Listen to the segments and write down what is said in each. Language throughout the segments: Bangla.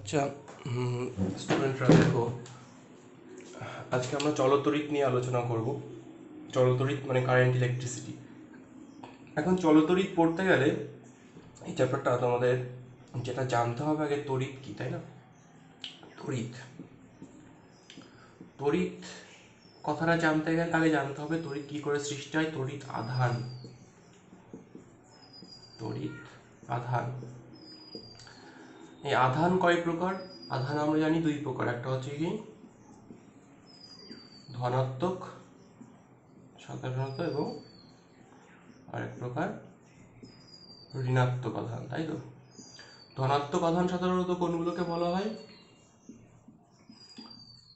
আচ্ছা স্টুডেন্টরা দেখো, আজকে আমরা চলতড়িৎ নিয়ে আলোচনা করব। চলতড়িৎ মানে কারেন্ট ইলেকট্রিসিটি। এখন চলতড়িৎ পড়তে গেলে এই চ্যাপ্টারটা তোমাদের যেটা জানতে হবে আগে তড়িৎ কি, তাই না? তড়িৎ তড়িৎ কথাটা জানতে গেলে আগে জানতে হবে তড়িৎ কি করে সৃষ্টি হয়। তড়িৎ আধান, তড়িৎ আধান। এই আধান কয় প্রকার? আধান আমরা জানি দুই প্রকার, একটা হচ্ছে কি ধনাত্মক সাধারণত এবং আরেক প্রকার ঋণাত্মক আধান, তাই তো? ধনাত্মক আধান সাধারণত কোনগুলোকে বলা হয়?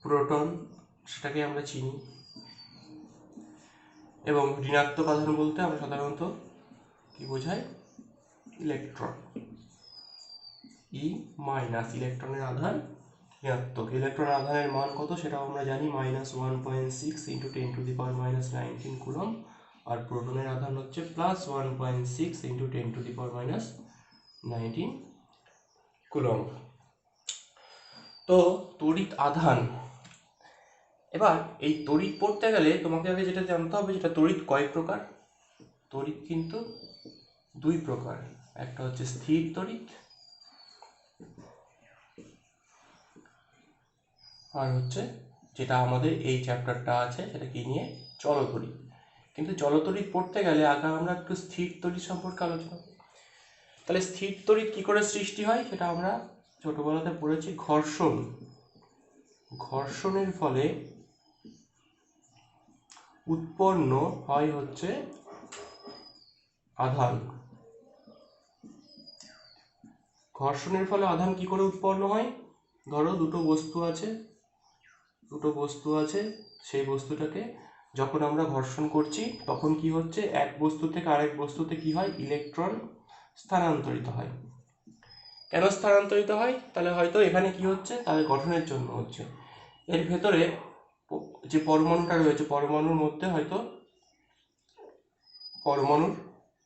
প্রোটন, সেটাকে আমরা চিনি। এবং ঋণাত্মক আধান বলতে আমরা সাধারণত কি বোঝাই? ইলেকট্রন। ই মাইনাস, ইলেকট্রনের আধান ঋণাত্মক। ইলেকট্রনের আধানের মান কত সেটাও আমরা জানি, -1.6 × 10⁻⁹ কুলম্ব। আর প্রোটনের আধান হচ্ছে +1.6 × 10⁻⁹ কুলম্ব। তো তড়িৎ আধান, এবার এই তড়িৎ পড়তে গেলে তোমাকে আগে যেটা জানতে হবে, যেটা তড়িৎ কয় প্রকার। তড়িৎ কিন্তু দুই প্রকার, একটা হচ্ছে স্থির তড়িৎ আর হচ্ছে যেটা আমাদের এই চ্যাপ্টারটা আছে সেটা কি নিয়ে, চলতড়িৎ। কিন্তু চলতড়িৎ পড়তে গেলে আগে আমরা একটু স্থির তড়িৎ সম্পর্কে আলোচনা করি। তাহলে স্থির তড়িৎ কি করে সৃষ্টি হয় সেটা আমরা ছোটবেলাতে পড়েছি। ঘর্ষণের ফলে উৎপন্ন হয় হচ্ছে আধান। ঘর্ষণের ফলে আধান কি করে উৎপন্ন হয়? ধরো দুটো বস্তু আছে, সেই বস্তুটাকে যখন আমরা ঘর্ষণ করছি তখন কি হচ্ছে, এক বস্তু থেকে আরেক বস্তুতে কি হয়, ইলেকট্রন স্থানান্তরিত হয়। কেন স্থানান্তরিত হয়? তাহলে হয়তো এখানে কি হচ্ছে, তাদের গঠনের জন্য হচ্ছে। এর ভেতরে যে পরমাণুটা রয়েছে, পরমাণুর মধ্যে হয়তো পরমাণুর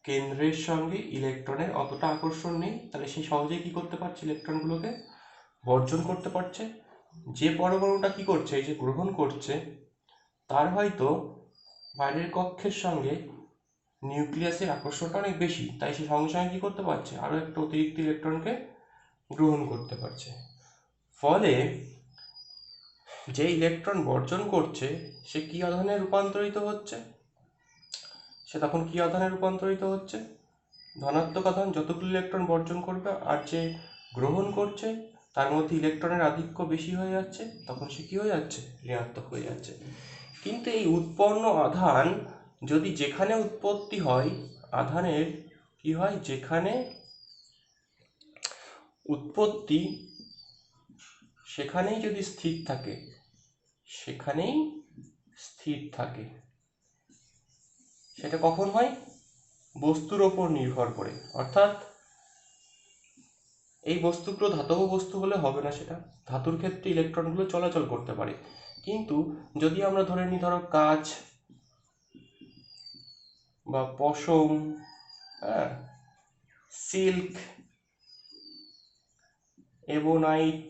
কেন্দ্রের সঙ্গে ইলেকট্রনের অতটা আকর্ষণ নেই, তাহলে সে সহজেই কি করতে পারছে, ইলেকট্রনগুলোকে বর্জন করতে পারছে। যে পরমাণুটা কি করছে, এই যে গ্রহণ করছে, তার হয়তো বাইরের কক্ষের সঙ্গে নিউক্লিয়াসের আকর্ষণটা অনেক বেশি, তাই সে সঙ্গে সঙ্গে কি করতে পারছে, আরও একটা অতিরিক্ত ইলেকট্রনকে গ্রহণ করতে পারছে। ফলে যে ইলেকট্রন বর্জন করছে সে কি আধানে রূপান্তরিত হচ্ছে, সে তখন কি আধানে রূপান্তরিত হচ্ছে, ধনাত্মক আধান। যতগুলো ইলেকট্রন বর্জন করবে আর যে গ্রহণ করছে তার মধ্যে ইলেকট্রনের আধিক্য বেশি হয়ে যাচ্ছে, তখন সে কি হয়ে যাচ্ছে, ঋণাত্মক হয়ে যাচ্ছে। কিন্তু এই উৎপন্ন আধান যদি যেখানে উৎপত্তি হয়, আধানের কি হয়, যেখানে উৎপত্তি সেখানেই যদি স্থির থাকে, সেখানেই স্থির থাকে। সেটা কখন হয়? বস্তুর ওপর নির্ভর করে। অর্থাৎ এই বস্তুগুলো ধাতব বস্তু হলে হবে না, সেটা ধাতুর ক্ষেত্রে ইলেকট্রনগুলো চলাচল করতে পারে। কিন্তু যদি আমরা ধরে নিই, ধরো কাঁচ বা পশম, সিল্ক, এবোনাইট,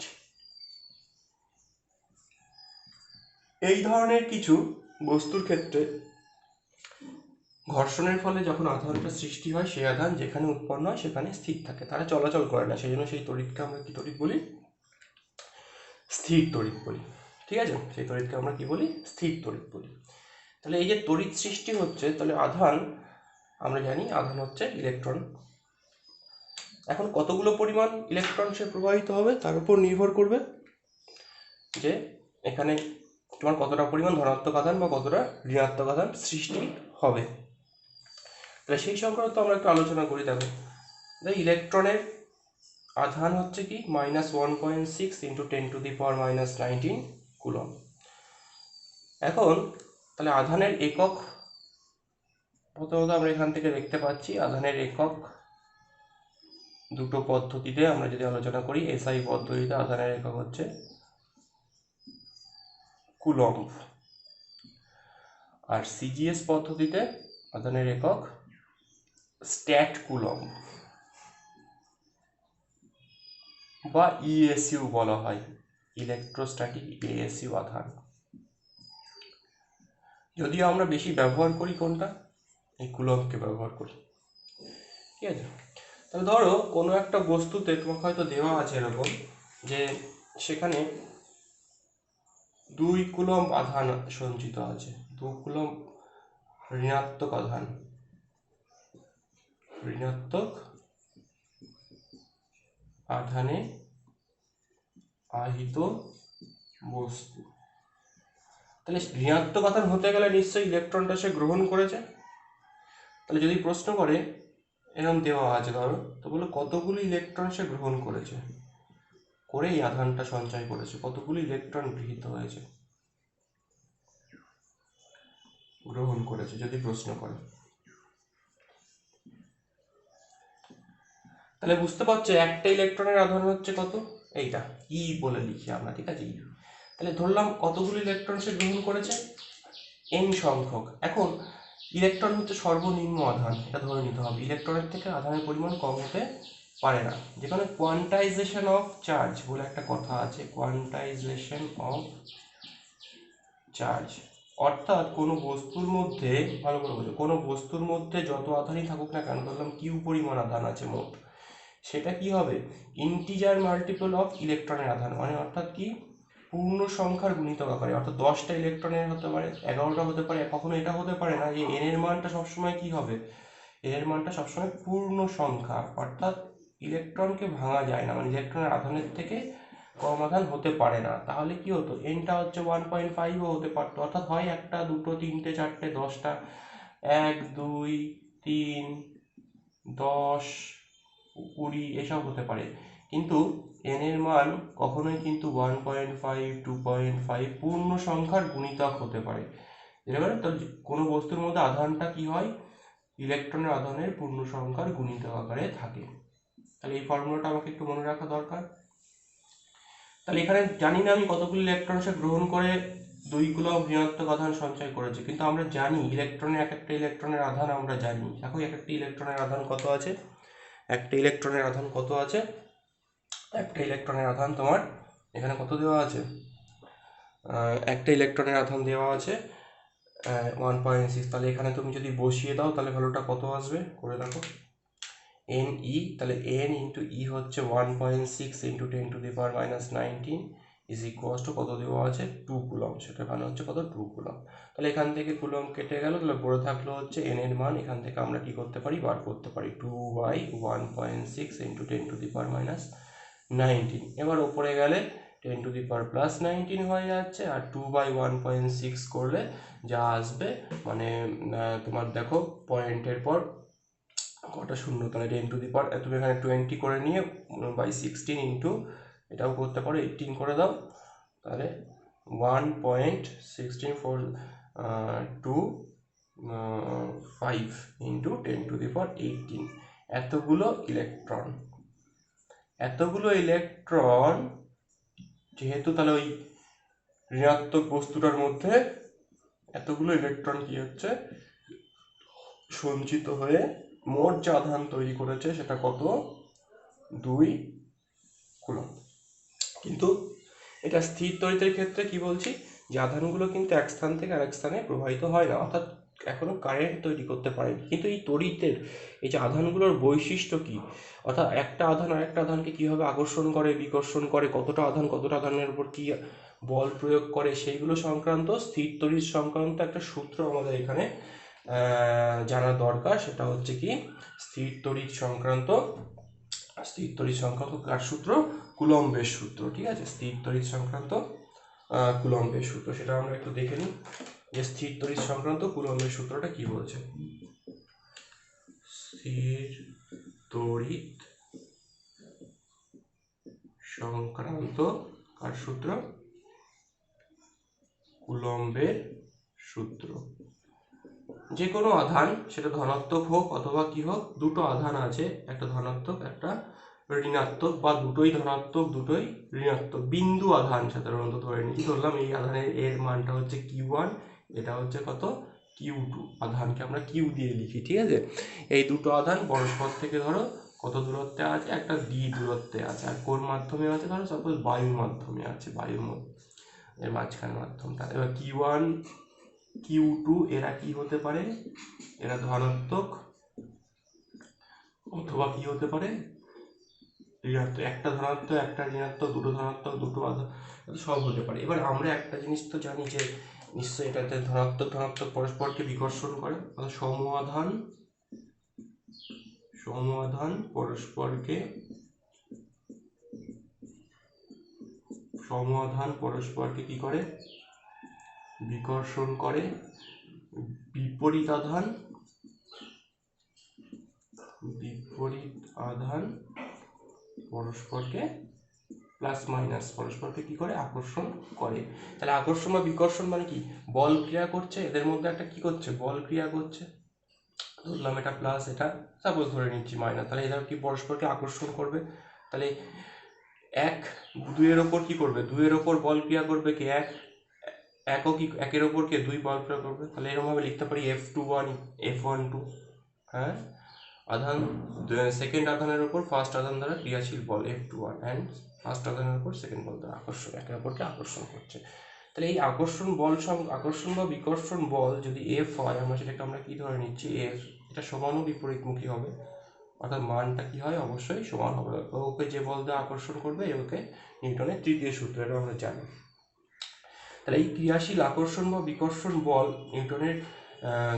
এই ধরনের কিছু বস্তুর ক্ষেত্রে ঘর্ষণের ফলে যখন আধানটা সৃষ্টি হয়, সেই আধান যেখানে উৎপন্ন হয় সেখানে স্থির থাকে, তারা চলাচল করে না। সেই জন্য সেই তড়িৎকে আমরা কি তড়িৎ বলি? স্থির তড়িৎ বলি। ঠিক আছে, সেই তড়িৎকে আমরা কি বলি? স্থির তড়িৎ বলি। তাহলে এই যে তড়িৎ সৃষ্টি হচ্ছে, তাহলে আধান আমরা জানি আধান হচ্ছে ইলেকট্রন। এখন কতগুলো পরিমাণ ইলেকট্রন সে প্রবাহিত হবে তার উপর নির্ভর করবে যে এখানে তোমার কতটা পরিমাণ ধনাত্মক আধান বা কতটা ঋণাত্মক আধান সৃষ্টি হবে। তাহলে সেই সংক্রান্ত আমরা একটু আলোচনা করি। দেখো, ইলেকট্রনের আধান হচ্ছে কি, -1.6 × 10⁻⁹ কুলম্ব। এখন তাহলে আধানের একক প্রথমত আমরা এখান থেকে দেখতে পাচ্ছি, আধানের একক দুটো পদ্ধতিতে আমরা যদি আলোচনা করি। এসআই পদ্ধতিতে আধানের একক হচ্ছে কুলম্ব, আর সিজিএস পদ্ধতিতে আধানের একক স্ট্যাট কুলম্ব। বা ইএসইউ বলা হয়, ইলেকট্রোস্ট্যাটিক এএসইউ আধান। যদিও আমরা বেশি ব্যবহার করি কোনটা, এই কুলম্বকে ব্যবহার করি, ঠিক আছে। তাহলে ধরো কোনো একটা বস্তুতে তোমাকে হয়তো দেওয়া আছে এরকম যে সেখানে 2 কুলম্ব আধান সঞ্চিত আছে, 2 কুলম্ব ঋণাত্মক আধান, ঋণাত্মক আধানে আহিত বস্তু। তাহলে ঋণাত্মক আধান হতে গেলে নিশ্চয়ই ইলেকট্রনটা সে গ্রহণ করেছে। তাহলে যদি প্রশ্ন করে এরকম দেওয়া আছে ধরো, তো বলো কতগুলো ইলেকট্রন সে গ্রহণ করেছে, করে এই আধানটা সঞ্চয় করেছে, কতগুলো ইলেকট্রন গৃহীত হয়েছে, গ্রহণ করেছে যদি প্রশ্ন করে। তাহলে বুঝতে পারছো একটা ইলেকট্রনের আধান হচ্ছে কত, এইটা ই বলে লিখি আমরা, ঠিক আছে। তাহলে ধরলাম কতগুলো ইলেকট্রন সে গ্রহণ করেছে, এন সংখ্যক। এখন ইলেকট্রন হচ্ছে সর্বনিম্ন আধান, এটা ধরে নিতে হবে, ইলেকট্রনের থেকে আধানের পরিমাণ কম হতে পারে না। যেখানে কোয়ান্টাইজেশন অফ চার্জ বলে একটা কথা আছে, কোয়ান্টাইজেশন অফ চার্জ, অর্থাৎ কোনো বস্তুর মধ্যে, ভালো করে বোঝো, কোনো বস্তুর মধ্যে যত আধানই থাকুক না কেন, ধরলাম কিউ পরিমাণ আধান আছে মোট, সেটা কি হবে ইন্টিজার মাল্টিপল অফ ইলেকট্রনের আধান, মানে অর্থাৎ কি পূর্ণ সংখ্যার গুণিতক আকারে, অর্থাৎ 10টা ইলেকট্রনের হতে পারে, 11টা হতে পারে, কখনো এটা হতে পারে না যে এন এর মানটা সবসময় কি হবে, এন এর মানটা সবসময় পূর্ণ সংখ্যা, অর্থাৎ ইলেকট্রনকে ভাঙা যায় না, মানে ইলেকট্রনের আধানের থেকে কম আধান হতে পারে না। তাহলে কি হতো, এনটা হচ্ছে 1.5ও হতে পারতো, অর্থাৎ হয় 1টা 2টো 3টে 4টে 10টা, 1 2 3 10 20 এসব হতে পারে। কিন্তু এন এর মান কখনোই কিন্তু 1.5 2.5 পূর্ণ সংখ্যার গুণিতক হতে পারে। এবারে তো কোনো বস্তুর মধ্যে আধানটা কি হয়, ইলেকট্রনের আধানের পূর্ণ সংখ্যার গুণিতক আকারে থাকে। তাহলে এই ফর্মুলাটা আমাকে একটু মনে রাখা দরকার। তাহলে এখানে জানি না আমি কতগুলো ইলেকট্রন সে গ্রহণ করে 2 কুলম্ব ঋণাত্মক আধান সঞ্চয় করেছে, কিন্তু আমরা জানি ইলেকট্রনের এক একটা ইলেকট্রনের আধান আমরা জানি। দেখো এক একটা ইলেকট্রনের আধান কত আছে, একটা ইলেকট্রনের আধান কত আছে, একটা ইলেকট্রনের আধান তোমার এখানে কত দেওয়া আছে, একটা ইলেকট্রনের আধান দেওয়া আছে 1.6। তাহলে এখানে তুমি যদি বসিয়ে দাও তাহলে ভ্যালুটা কত আসবে করে দেখো, এন ই, তাহলে এন ইন্টু ই হচ্ছে 1.6 ইন্টু 10⁻⁻19 ইজ ইকুয়ালস টু কত দেওয়া আছে 2 কুলম্ব, সেটা মানে হচ্ছে কত 2 কুলম্ব। তাহলে এখান থেকে কুলম্ব কেটে গেল, তাহলে পড়ে থাকলো হচ্ছে এন এর মান, এখান থেকে আমরা কি করতে পারি বার করতে পারি 2/1.6 ইন্টু 10⁻⁻19। এবার ওপরে গেলে 10⁻+19 হয়ে যাচ্ছে, আর 2/1.6 করলে যা আসবে মানে তোমার দেখো পয়েন্টের পর কটা শূন্য, তাহলে 10⁻, তুমি এখানে 20 করে নিয়ে বাই 16 ইন্টু এটাও করতে পারো 18 করে দাও, তাহলে 1.1642 ইন্টু 10⁻18 এতগুলো ইলেকট্রন, এতগুলো ইলেকট্রন যেহেতু, তাহলে ওই ঋণাত্মক বস্তুটার মধ্যে এতগুলো ইলেকট্রন কি হচ্ছে সঞ্চিত হয়ে মোট যে আধান তৈরি করেছে সেটা কত 2 কুলম্ব। কিন্তু এটা স্থির তড়িতের ক্ষেত্রে কি বলছি, যে আধানগুলো কিন্তু এক স্থান থেকে আরেক স্থানে প্রবাহিত হয় না, অর্থাৎ এখনো কারেন্ট তৈরি করতে পারেনি। কিন্তু এই তড়িতের এই যে আধানগুলোর বৈশিষ্ট্য কি, অর্থাৎ একটা আধান আরেকটা আধানকে কিভাবে আকর্ষণ করে বিকর্ষণ করে, কতটা আধানের উপর কি বল প্রয়োগ করে, সেইগুলো সংক্রান্ত স্থির তড়িৎ সংক্রান্ত একটা সূত্র আমাদের এখানে জানা দরকার। সেটা হচ্ছে কি স্থির তড়িৎ সংক্রান্ত কার সূত্র, কুলম্বের সূত্র, ঠিক আছে। স্থির তড়িৎ সংক্রান্ত কুলম্বের সূত্র, সেটা আমরা একটু দেখে নিই যে স্থির তড়িৎ সংক্রান্ত কুলম্বের সূত্রটা কি বলছে। স্থির তড়িৎ সংক্রান্ত কার সূত্র, কুলম্বের সূত্র। যে কোনো আধান সেটা ধনাত্মক হোক অথবা কি হোক, দুটো আধান আছে, একটা ধনাত্মক একটা ঋণাত্মক, বা দুটোই ধনাত্মক দুটোই ঋণাত্মক, বিন্দু আধান সাধারণত ধরে নিচ্ছি। ধরলাম এই আধানের এর মানটা হচ্ছে Q1, এটা হচ্ছে কত Q2, আধানকে আমরা কিউ দিয়ে লিখি, ঠিক আছে। এই দুটো আধান পরস্পর থেকে ধরো কত দূরত্বে আছে, একটা d দূরত্বে আছে। আর কোন মাধ্যমে আছে, ধরো সাপোজ বায়ুর মাধ্যমে আছে, বায়ুর এর মাঝখানের মাধ্যমটা। এবার Q1 Q2 এরা কি হতে পারে, এরা ধনাত্মক অথবা কি হতে পারে ঋণাত্মক। একটা ধনাত্মক, একটা ঋণাত্মক, দুটো ধনাত্মক, দুটো সব হতে পারে। এবার আমরা একটা জিনিস তো জানি যে নিশ্চয়ই এটাতে ধনাত্মক ধনাত্মক পরস্পরকে বিকর্ষণ করে, সমআধান পরস্পরকে কি করে, বিকর্ষণ করে। বিপরীত আধান পরস্পরকে প্লাস মাইনাস পরস্পরকে কি করে, আকর্ষণ করে। তাহলে আকর্ষণ বা বিকর্ষণ মানে কি, বল ক্রিয়া করছে, এদের মধ্যে একটা কি করছে, বল ক্রিয়া করছে। ধরলাম এটা প্লাস, এটা সাপোজ ধরে নিচ্ছি মাইনাস, তাহলে এরা কি পরস্পরকে আকর্ষণ করবে। তাহলে দুইয়ের ওপর কি করবে, দুইয়ের ওপর বল ক্রিয়া করবে কি একের ওপর কে দুই বল ক্রিয়া করবে। তাহলে এরকম ভাবে লিখতে পারি F21 F12, হ্যাঁ, আধান সেকেন্ড আধানের উপর ফার্স্ট আধান দ্বারা ক্রিয়াশীল বল F21 অ্যান্ড ফার্স্ট আধানের উপর সেকেন্ড বল দ্বারা আকর্ষণ, একে অপরকে আকর্ষণ করছে। তাহলে এই আকর্ষণ বা বিকর্ষণ বল যদি F হয়, আমরা সেটাকে আমরা কি ধরে নিচ্ছি, F, এটা সমান ও বিপরীতমুখী হবে, অর্থাৎ মানটা কি হয়, অবশ্যই সমান হবে। ওকে যে বল দিয়ে আকর্ষণ করবে ওকে নিউটনের তৃতীয় সূত্র, এটা আমরা জানি। তাহলে এই ক্রিয়াশীল আকর্ষণ বা বিকর্ষণ বল নিউটনের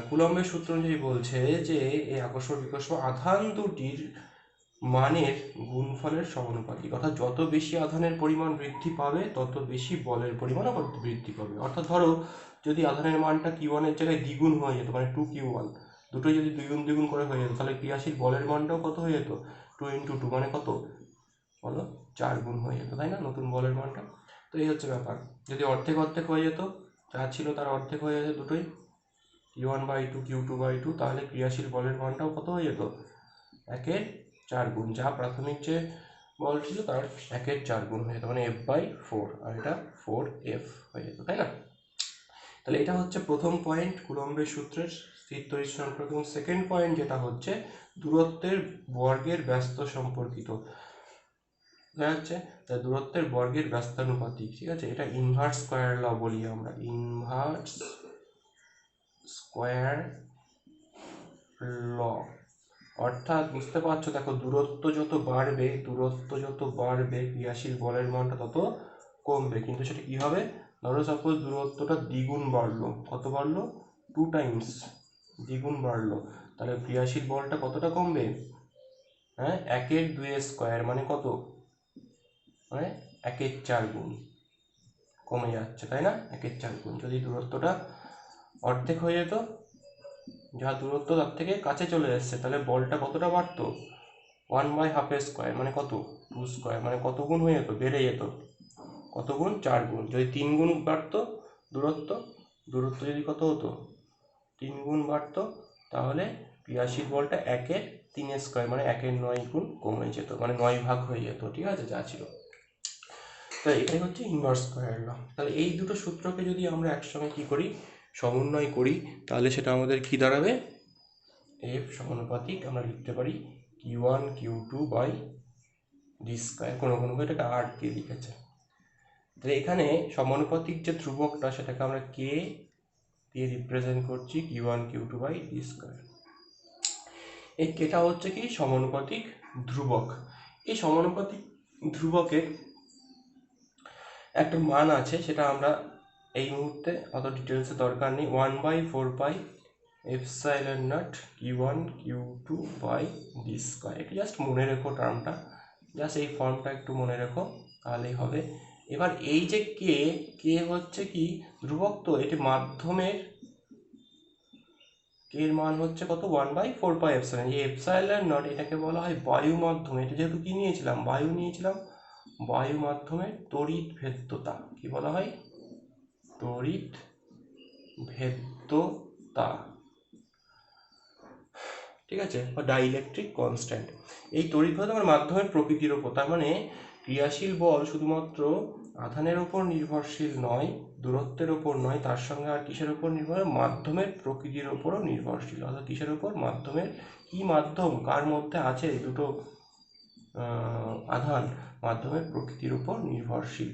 কুলম্বের সূত্র অনুযায়ী বলছে যে এই আকর্ষণ বিকর্ষণ আধান দুটির মানের গুণফলের সমানুপাতিক, অর্থাৎ যত বেশি আধানের পরিমাণ বৃদ্ধি পাবে তত বেশি বলের পরিমাণও বৃদ্ধি পাবে। অর্থাৎ ধরো যদি আধানের মানটা Q1 এর জায়গায় দ্বিগুণ হয়ে যেত, মানে 2Q1, দুটোই যদি দ্বিগুণ করে হয়ে যেত, তাহলে ক্রিয়াশীল বলের মানটাও কত হয়ে যেত, 2 × 2 মানে কত বলো, 4 গুণ হয়ে যেত, তাই না, নতুন বলের মানটা। তো এই হচ্ছে ব্যাপার। যদি অর্ধেক হয়ে যেত, যা ছিল তার অর্ধেক হয়ে যেত দুটোই, Q1/2 Q2/2, তাহলে ক্রিয়াশীল বলের মানটাও কত হয়ে যেত, 1/4 গুণ, যা প্রাথমিক যে বল ছিল তার 1/4 গুণ হয়ে যেত, মানে F/4, আর এটা 4F হয়ে যেত, তাই না। তাহলে এটা হচ্ছে প্রথম পয়েন্ট কুলম্বের সূত্রের স্থির তড়িৎ সম্পর্ক। এবং সেকেন্ড পয়েন্ট যেটা হচ্ছে দূরত্বের বর্গের ব্যস্ত সম্পর্কিত, দেখা যাচ্ছে দূরত্বের বর্গের ব্যস্তানুপাতিক, ঠিক আছে। এটা ইনভার্স স্কয়ার ল বলি আমরা, ইনভার্স স্কয়ার ল। অর্থাৎ বুঝতে পারছো, দেখো দূরত্ব যত বাড়বে ক্রিয়াশীল বলের মানটা তত কমবে। কিন্তু সেটা কি হবে, ধরো সাপোজ দূরত্বটা দ্বিগুণ বাড়লো, কত বাড়লো, 2 টাইমস দ্বিগুণ বাড়লো, তাহলে ক্রিয়াশীল বলটা কতটা কমবে, হ্যাঁ, 1/2 স্কয়ার মানে কত, মানে 1/4 গুণ কমে যাচ্ছে, তাই না, 1/4 গুণ। যদি দূরত্বটা অর্ধেক হয়ে যেত, যা দূরত্ব তার থেকে কাছে চলে যাচ্ছে, তাহলে বলটা কতটা বাড়তো, 1/2 স্কয়ার মানে কত, 2 স্কয়ার মানে কত গুণ হয়ে যেত, বেড়ে যেত, কত গুণ, 4 গুণ। যদি 3 গুণ বাড়তো দূরত্ব যদি কত হতো, 3 গুণ বাড়তো, তাহলে ক্রিয়াশীল বলটা 1/3 স্কয়ার মানে 1/9 গুণ কমে যেত, মানে 9 ভাগ হয়ে যেত, ঠিক আছে, যা ছিল। তো এটাই হচ্ছে ইনভার্স স্কয়ার ল। তাহলে এই দুটো সূত্রকে যদি আমরা একসঙ্গে কি করি, সমন্বয় করি, তাহলে সেটা আমাদের কি দাঁড়াবে, F সমানুপাতিক আমরা লিখতে পারি Q1 Q2/d স্কয়ার, কোনো এটাকে R দিয়ে লিখেছে। তাহলে এখানে সমানুপাতিক যে ধ্রুবকটা সেটাকে আমরা K দিয়ে রিপ্রেজেন্ট করছি, Q1 Q2/d স্কয়ার। এই কেটা হচ্ছে কি, সমানুপাতিক ধ্রুবক। এই সমানুপাতিক ধ্রুবকের একটা মান আছে, সেটা আমরা এই মুহূর্তে অত ডিটেলসে দরকার নেই, 1/4πε0 Q1 Q2/d স্কয়ার। এটা জাস্ট মনে রেখো টার্মটা, জাস্ট এই ফর্মটা একটু মনে রেখো, তাহলেই হবে। এবার এই যে কে হচ্ছে কি ধ্রুবক, তো এটি মাধ্যমের এর মান হচ্ছে কত, 1/4πε, এই ε0 এটাকে বলা হয় বায়ু মাধ্যম। এটা যেহেতু কি নিয়েছিলাম, বায়ু মাধ্যমের তড়িৎ ভেদ্যতা, কি বলা হয়, তড়িৎ ভেদ্যতা, ঠিক আছে, বা ডাইইলেকট্রিক কনস্ট্যান্ট। এই তড়িৎ ভেদ্যতা মাধ্যমের প্রকৃতির উপর, তার মানে ক্রিয়াশীল বল শুধুমাত্র আধানের উপর নির্ভরশীল নয়, দূরত্বের উপর নয়, তার সঙ্গে আর কিসের উপর নির্ভর, মাধ্যমের প্রকৃতির উপরও নির্ভরশীল। অর্থাৎ কিসের উপর, মাধ্যমের, কি মাধ্যম, কার মধ্যে আছে, এই দুটো আধান মাধ্যমের প্রকৃতির উপর নির্ভরশীল।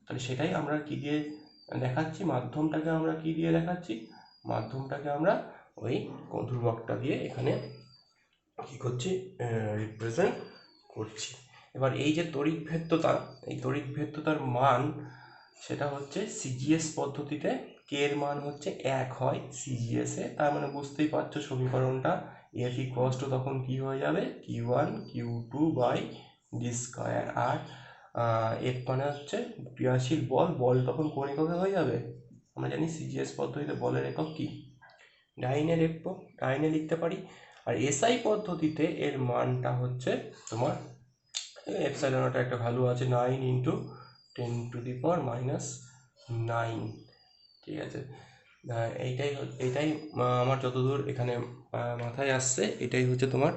তাহলে সেটাই আমরা কি দিয়ে দেখাচ্ছি, মাধ্যমটাকে আমরা কি দিয়ে দেখাচ্ছি, মাধ্যমটাকে আমরা ওই ধ্রুবকটা দিয়ে এখানে কি করছি, রিপ্রেজেন্ট করছি। এবার এই যে তড়িৎ ভেদ্যতা, এই তড়িৎ ভেদ্যতার মান সেটা হচ্ছে সিজিএস পদ্ধতিতে কে এর মান হচ্ছে 1 হয় সিজিএস এ। তার মানে বুঝতেই পারছো সমীকরণটা এফ ইকুয়ালস টু তখন কি হয়ে যাবে, Q1Q2/d²। আর এফ মানে হচ্ছে ক্রিয়াশীল বল, বল তখন কোন এককে হয়ে যাবে, আমরা জানি সিজিএস পদ্ধতিতে বলের একক কি, ডাইনে লিখবো, ডাইনে লিখতে পারি। আর এসআই পদ্ধতিতে এর মানটা হচ্ছে তোমার এপসাইলন নট একটা ভ্যালু আছে 9 × 10⁻⁹, ঠিক আছে। এইটাই আমার যতদূর এখানে মাথায় আসছে, এটাই হচ্ছে তোমার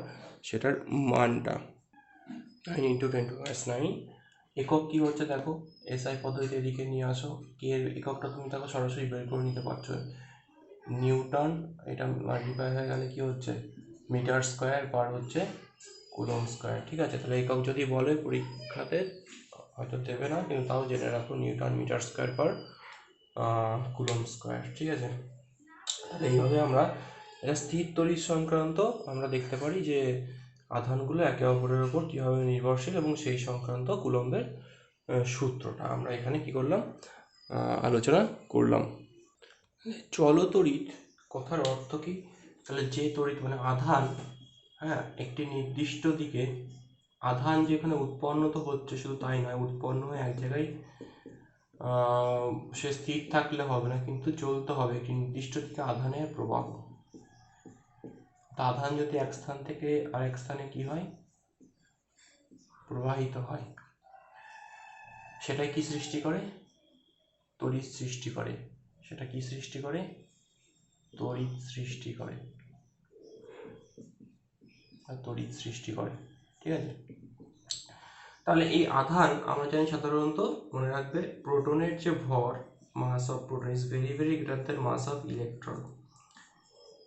সেটার মানটা 9 × 10⁻⁹। একক কি হচ্ছে দেখো, এসআই পদ্ধতিতে এদিকে নিয়ে আসো, কে এর এককটা তুমি দেখো সরাসরি বের করে নিতে পারছো, নিউটন, এটা মাল্টিপ্লাই হয়ে গেলে কি হচ্ছে মিটার² হচ্ছে কুলম্ব স্কয়ার, ঠিক আছে। তাহলে একক যদি বলে পরীক্ষাতে হয়তো দেবে না, কিন্তু তাও জেনে রাখো নিউটন মিটার² কুলম্ব স্কয়ার, ঠিক আছে। তাহলে এইভাবে আমরা এটা স্থির তড়িৎ সংক্রান্ত আমরা দেখতে পারি যে আধানগুলো একে অপরের উপর কীভাবে নির্ভরশীল, এবং সেই সংক্রান্ত কুলম্বের সূত্রটা আমরা এখানে কি করলাম, আলোচনা করলাম। চলতড়িৎ কথার অর্থ কি, তাহলে যে তড়িৎ মানে আধান, হ্যাঁ, একটি নির্দিষ্ট দিকে আধান যেখানে উৎপন্ন তো হচ্ছে, শুধু তাই নয়, উৎপন্ন হয়ে এক জায়গায় সে স্থির থাকলে হবে না, কিন্তু চলতে হবে একটি নির্দিষ্ট দিকে আধানের প্রবাহ। আধান যদি এক স্থান থেকে আরেক স্থানে কি হয়, প্রবাহিত হয়, সেটাই কি সৃষ্টি করে, তড়িৎ সৃষ্টি করে। সেটা কি সৃষ্টি করে, তড়িৎ সৃষ্টি করে, তড়িৎ সৃষ্টি করে, ঠিক আছে। তাহলে এই আধান আমরা জানি সাধারণত, মনে রাখবে, প্রোটনের যে ভর, mass of proton is very very greater than mass of electron.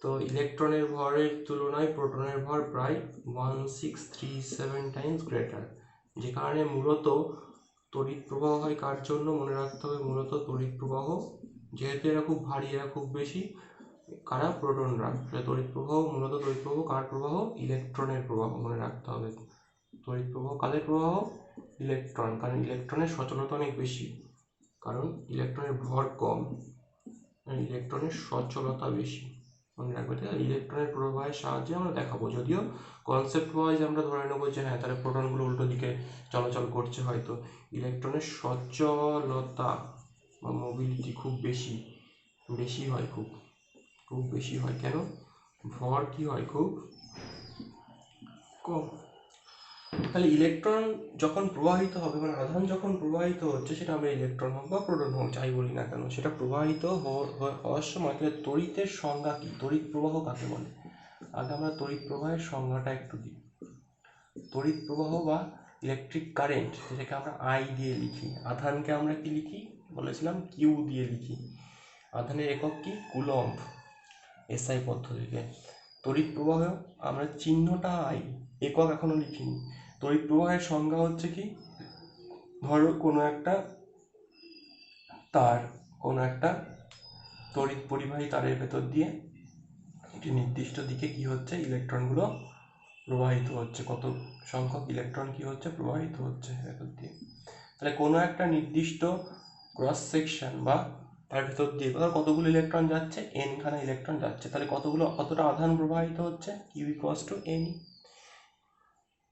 তো ইলেকট্রনের ভরের তুলনায় প্রোটনের ভর প্রায় 1637 টাইমস গ্রেটার, যে কারণে মূলত তড়িৎ প্রবাহ হয় কার জন্য, মনে রাখতে হবে, মূলত তড়িৎ প্রবাহ, যেহেতু এরা খুব ভারী, এরা খুব বেশি, কারা, প্রোটনরা, তড়িৎ প্রবাহ, মূলত তড়িৎ প্রবাহ কার প্রবাহ, ইলেকট্রনের প্রবাহ, মনে রাখতে হবে। তড়িৎ প্রবাহ কাদের প্রবাহ, ইলেকট্রন, কারণ ইলেকট্রনের সচলতা অনেক বেশি, কারণ ইলেকট্রনের ভর কম, ইলেকট্রনের সচলতা বেশি, মনে রাখবে। ঠিক আছে, ইলেকট্রনের প্রবাহের সাহায্যে আমরা দেখাবো, যদিও কনসেপ্ট ওয়াইজ আমরা ধরে নেবো যে হ্যাঁ তাহলে প্রোটনগুলো উল্টো দিকে চলাচল করছে, হয়তো ইলেকট্রনের সচলতা বা মোবিলিটি খুব বেশি হয়, খুব বেশি হয়, কেন, ভর কি হয়, খুব কম। তাহলে ইলেকট্রন যখন প্রবাহিত হবে, মানে আধান যখন প্রবাহিত হচ্ছে, সেটা আমরা ইলেকট্রন হোক বা প্রোটন হোক যাই বলি না কেন, সেটা প্রবাহিত হওয়ার সময় তাহলে তড়িতের সংজ্ঞা কি, তড়িৎ প্রবাহ কাকে বলে, আগে আমরা তড়িৎ প্রবাহের সংজ্ঞাটা একটু দিই। তড়িৎ প্রবাহ বা ইলেকট্রিক কারেন্ট, যেটাকে আমরা আই দিয়ে লিখি, আধানকে আমরা কি লিখি বলেছিলাম, কিউ দিয়ে লিখি, আধানের একক কি, কুলম্ব, এসআই পদ্ধতিতে। তড়িৎ প্রবাহ আমরা চিহ্নটা আই, একক এখনো লিখিনি। তড়িৎ প্রবাহের সংজ্ঞা হচ্ছে কি, ধরো কোনো একটা তার, কোনো একটা তড়িৎ পরিবাহী তারের ভেতর দিয়ে একটি নির্দিষ্ট দিকে কি হচ্ছে, ইলেকট্রনগুলো প্রবাহিত হচ্ছে, কত সংখ্যক ইলেকট্রন কি হচ্ছে, প্রবাহিত হচ্ছে ভেতর দিয়ে। তাহলে কোনো একটা নির্দিষ্ট ক্রস সেকশন বা তার ভেতর দিয়ে কতগুলো ইলেকট্রন যাচ্ছে, এন খানা ইলেকট্রন যাচ্ছে, তাহলে কতটা আধান প্রবাহিত হচ্ছে, কিউ ইকুয়ালস টু এন।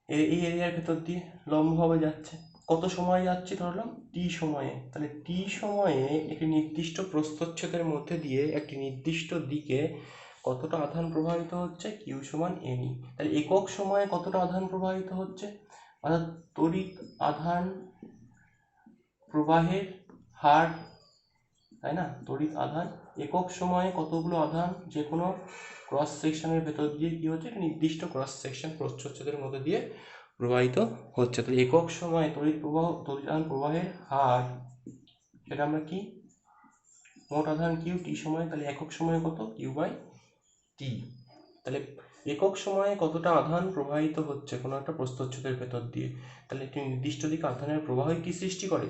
এই এরিয়ার ভেতর দিয়ে লম্বভাবে যাচ্ছে, কত সময় যাচ্ছে, ধরলাম টি সময়ে, তাহলে টি সময়ে একটি নির্দিষ্ট প্রস্থচ্ছেদের মধ্যে দিয়ে একটি নির্দিষ্ট দিকে কতটা আধান প্রবাহিত হচ্ছে, কিউ সমান এনই। তাহলে একক সময়ে কতটা আধান প্রবাহিত হচ্ছে, অর্থাৎ তড়িৎ আধান প্রবাহের হার, তাই না, তড়িৎ আধান একক সময়ে কতগুলো আধান যে কোনো ক্রস সেকশনের ভেতর দিয়ে কি হচ্ছে, একটা নির্দিষ্ট ক্রস সেকশন প্রস্থচ্ছেদের মধ্যে দিয়ে প্রবাহিত হচ্ছে। তাহলে একক সময়ে তড়িৎ আধান প্রবাহের হার, সেটা আমরা কি, মোট আধান কিউ টি সময়ে, তাহলে একক সময়ে কত, কিউ বাই টি। তাহলে একক সময়ে কতটা আধান প্রবাহিত হচ্ছে কোনো একটা প্রস্থচ্ছেদের ভেতর দিয়ে, তাহলে একটি নির্দিষ্ট দিকে আধানের প্রবাহই কি সৃষ্টি করে?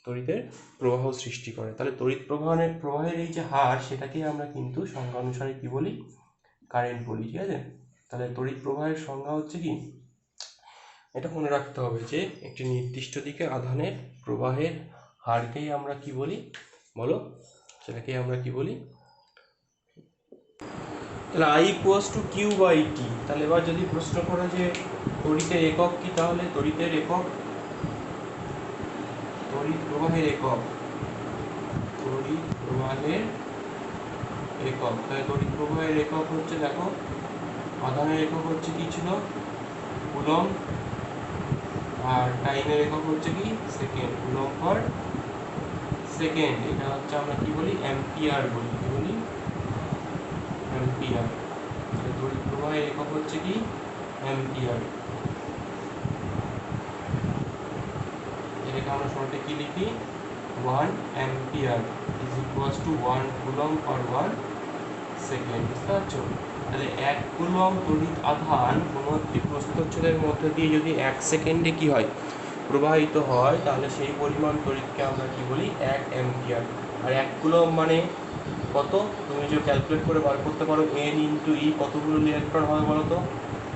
তড়িতের প্রবাহ সৃষ্টি করে। তাহলে তড়িৎ প্রবাহের এই যে হার, সেটাকেই আমরা কিন্তু সংজ্ঞা অনুসারে কি বলি? কারেন্ট বলি। ঠিক আছে, তাহলে তড়িৎ প্রবাহের সংজ্ঞা হচ্ছে কি, এটা মনে রাখতে হবে যে একটি নির্দিষ্ট দিকে আধানের প্রবাহের হারকেই আমরা কি বলি বলো, সেটাকেই আমরা কি বলি? তাহলে I equals to q by t. তাহলে এবার যদি প্রশ্ন করে যে তড়িতের একক কি, তাহলে তড়িতের একক, তড়িৎ প্রবাহের একক, তড়িৎ প্রবাহের একক, তাহলে তড়িৎ প্রবাহের একক হচ্ছে, দেখো আধানের একক হচ্ছে কি ছিল? কুলম্ব। আর টাইমের একক হচ্ছে কি? সেকেন্ড। Coulomb per second. এটা হচ্ছে আমরা কি বলি? অ্যাম্পিয়ার বলি। কি বলি? অ্যাম্পিয়ার। তড়িৎ প্রবাহের একক হচ্ছে কি? অ্যাম্পিয়ার। এটাকে আমরা শর্টে কি লিখি? 1 ampere is equals to 1 coulomb per 1 second. বুঝতে পারছো? তাহলে 1 কুলম্ব তড়িৎ আধান কোনো একটি প্রস্থচ্ছেদের মধ্যে দিয়ে যদি 1 সেকেন্ডে কি হয়? প্রবাহিত হয়, তাহলে সেই পরিমাণ তড়িৎকে আমরা কি বলি? 1 অ্যাম্পিয়ার। আর 1 কুলম্ব মানে কত? তুমি যে ক্যালকুলেট করে বার করতে পারো, n ইন্টু ই, কতগুলো ইলেকট্রন হবে বলো তো?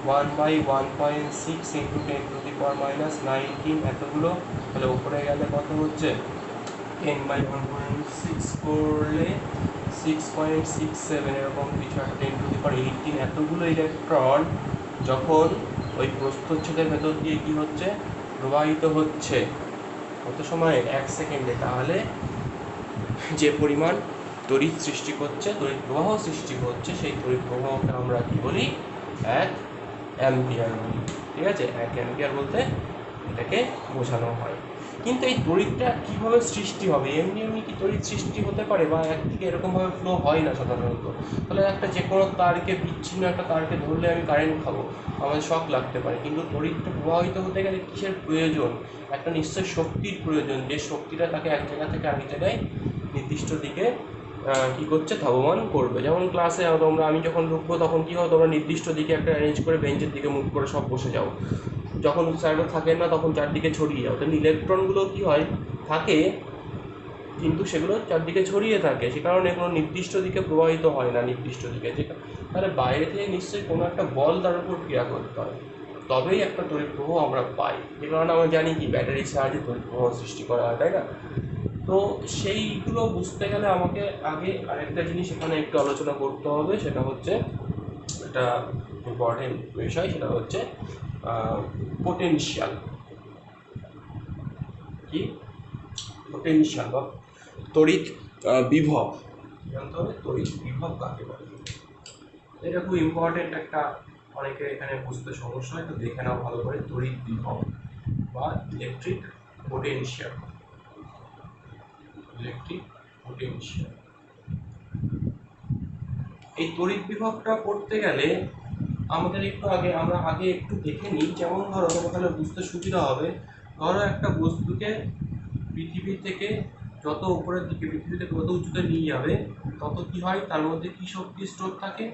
1/1.6 ইন্টু 10⁻⁹ এতগুলো। তাহলে উপরে গেলে কত হচ্ছে? 10/1.6 করলে 6.67 এরকম কিছু একটা, 10⁻18 এতগুলো ইলেকট্রন যখন ওই প্রস্থচ্ছেদের ভেতর দিয়ে কি হচ্ছে? প্রবাহিত হচ্ছে। কত সময়ে? 1 সেকেন্ডে। তাহলে যে পরিমাণ তড়িৎ সৃষ্টি করছে, তড়িৎ প্রবাহ সৃষ্টি হচ্ছে, সেই তড়িৎ প্রবাহকে আমরা কি বলি? 1 অ্যাম্পিয়ার বলি। ঠিক আছে, 1 অ্যাম্পিয়ার বলতে এটাকে বোঝানো হয়। কিন্তু এই তড়িৎটা কীভাবে সৃষ্টি হবে? এমনি এমনি কি তড়িৎ সৃষ্টি হতে পারে? বা একদিকে এরকমভাবে ফ্লো হয় না সাধারণত। তাহলে একটা যে কোনো তারকে, বিচ্ছিন্ন একটা তারকে ধরলে আমি কারেন্ট খাবো, আমাদের শক লাগতে পারে। কিন্তু তড়িৎটা প্রবাহিত হতে গেলে কিসের প্রয়োজন? একটা নিশ্চয় শক্তির প্রয়োজন, যে শক্তিটা তাকে এক জায়গা থেকে আরেক জায়গায় নির্দিষ্ট দিকে কী করছে? ধাবমান করবে। যেমন ক্লাসে আমি যখন ঢুকবো তখন কী হয়? তোমরা নির্দিষ্ট দিকে একটা অ্যারেঞ্জ করে বেঞ্চের দিকে মুখ করে সব বসে যাও। যখন স্যাররা থাকেন না তখন চারদিকে ছড়িয়ে যাও। তাহলে ইলেকট্রনগুলো কী হয়? থাকে, কিন্তু সেগুলো চারদিকে ছড়িয়ে থাকে, সে কারণে কোনো নির্দিষ্ট দিকে প্রবাহিত হয় না নির্দিষ্ট দিকে। তাহলে বাইরে থেকে নিশ্চয়ই কোনো একটা বল তার উপর ক্রিয়া করতে হয়, তবেই একটা তড়িৎ প্রবাহ আমরা পাই। যে কারণে আমরা জানি কি ব্যাটারির সাহায্যে তড়িৎ প্রবাহ সৃষ্টি করা হয়, তাই না? তো সেইগুলো বুঝতে গেলে আমাকে আগে আরেকটা জিনিস এখানে একটু আলোচনা করতে হবে, সেটা হচ্ছে একটা ইম্পর্টেন্ট বিষয়, সেটা হচ্ছে পোটেনশিয়াল। কি? পোটেনশিয়াল বা তড়িৎ বিভব। জানতে হবে তড়িৎ বিভব কাকে বলে। এটা খুব ইম্পর্টেন্ট একটা, অনেকে এখানে বুঝতে সমস্যা হয়, তো দেখে নাও ভালো করে। তড়িৎ বিভব বা ইলেকট্রিক পোটেনশিয়াল। Electric potential. এই তড়িৎ বিভবটা পড়তে গেলে আমাদের আমরা আগে একটু দেখে নিই। যেমন ধরো, তোমার তাহলে বুঝতে সুবিধা হবে। ধরো একটা বস্তুকে পৃথিবী থেকে যত উপরের দিকে, পৃথিবী থেকে যত উঁচুতে নিয়ে যাবে, তত কি হয়? তার মধ্যে কি শক্তি স্টোর থাকে?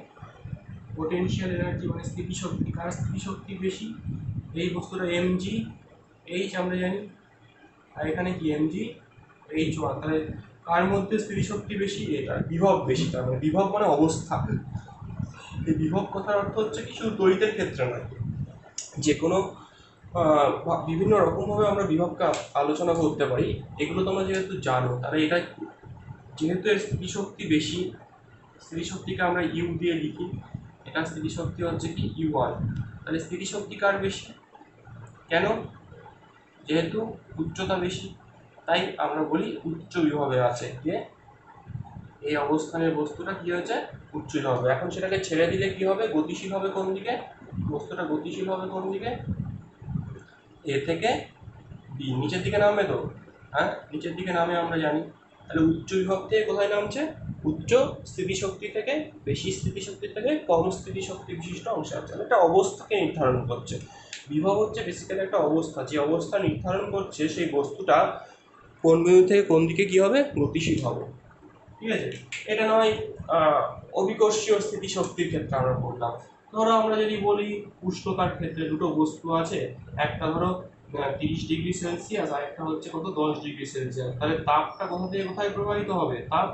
পোটেনশিয়াল এনার্জি, মানে স্থিতিশক্তি। কার স্থিতিশক্তি বেশি? এই বস্তুটা mg, এইচ আমরা জানি, আর এখানে কি mg h1। তাহলে কার মধ্যে স্থিতিশক্তি বেশি? এটা বিভব বেশি। তার মানে বিভব মানে অবস্থা। এই বিভব কথার অর্থ হচ্ছে কি, শুধু তড়িতের ক্ষেত্রে নয়, যে কোনো বিভিন্ন রকমভাবে আমরা বিভবকে আলোচনা করতে পারি। এগুলো তোমরা যেহেতু জানো, তাহলে এটা যেহেতু এর স্থিতিশক্তি বেশি, স্থিতিশক্তিকে আমরা ইউ দিয়ে লিখি। এটা স্থিতিশক্তি হচ্ছে কি U1। তাহলে স্থিতিশক্তি কার বেশি? কেন? যেহেতু উচ্চতা বেশি, তাই আমরা বলি উচ্চ বিভবে আছে। যে এই অবস্থানের বস্তুটা কি হয়েছে? উচ্চ বিভবে। এখন সেটাকে ছেড়ে দিলে কি হবে? গতিশীল হবে কোন দিকে? বস্তুটা গতিশীল হবে কোন দিকে? এ থেকে বি, নিচের দিকে নামবে তো। হ্যাঁ, নিচের দিকে নামে আমরা জানি। তাহলে উচ্চ বিভব থেকে কোথায় নামছে? উচ্চ স্থিতিশক্তি থেকে বেশি স্থিতিশক্তি থেকে কম স্থিতিশক্তি বিশিষ্ট অংশে আছে। একটা অবস্থাকে নির্ধারণ করছে। বিভব হচ্ছে বেসিক্যালি একটা অবস্থা, যে অবস্থা নির্ধারণ করছে সেই বস্তুটা কোন বিন্দু থেকে কোন দিকে কি হবে? গতিশীল হবে। ঠিক আছে, এটা নয় অবিকর্ষীয় স্থিতিশক্তির ক্ষেত্রে আমরা বললাম। তো ধরো আমরা যদি বলি উষ্ণতার ক্ষেত্রে দুটো বস্তু আছে, একটা ধরো 30°C আর একটা হচ্ছে কত 10°C, তাহলে তাপটা কোথা থেকে কোথায় প্রবাহিত হবে? তাপ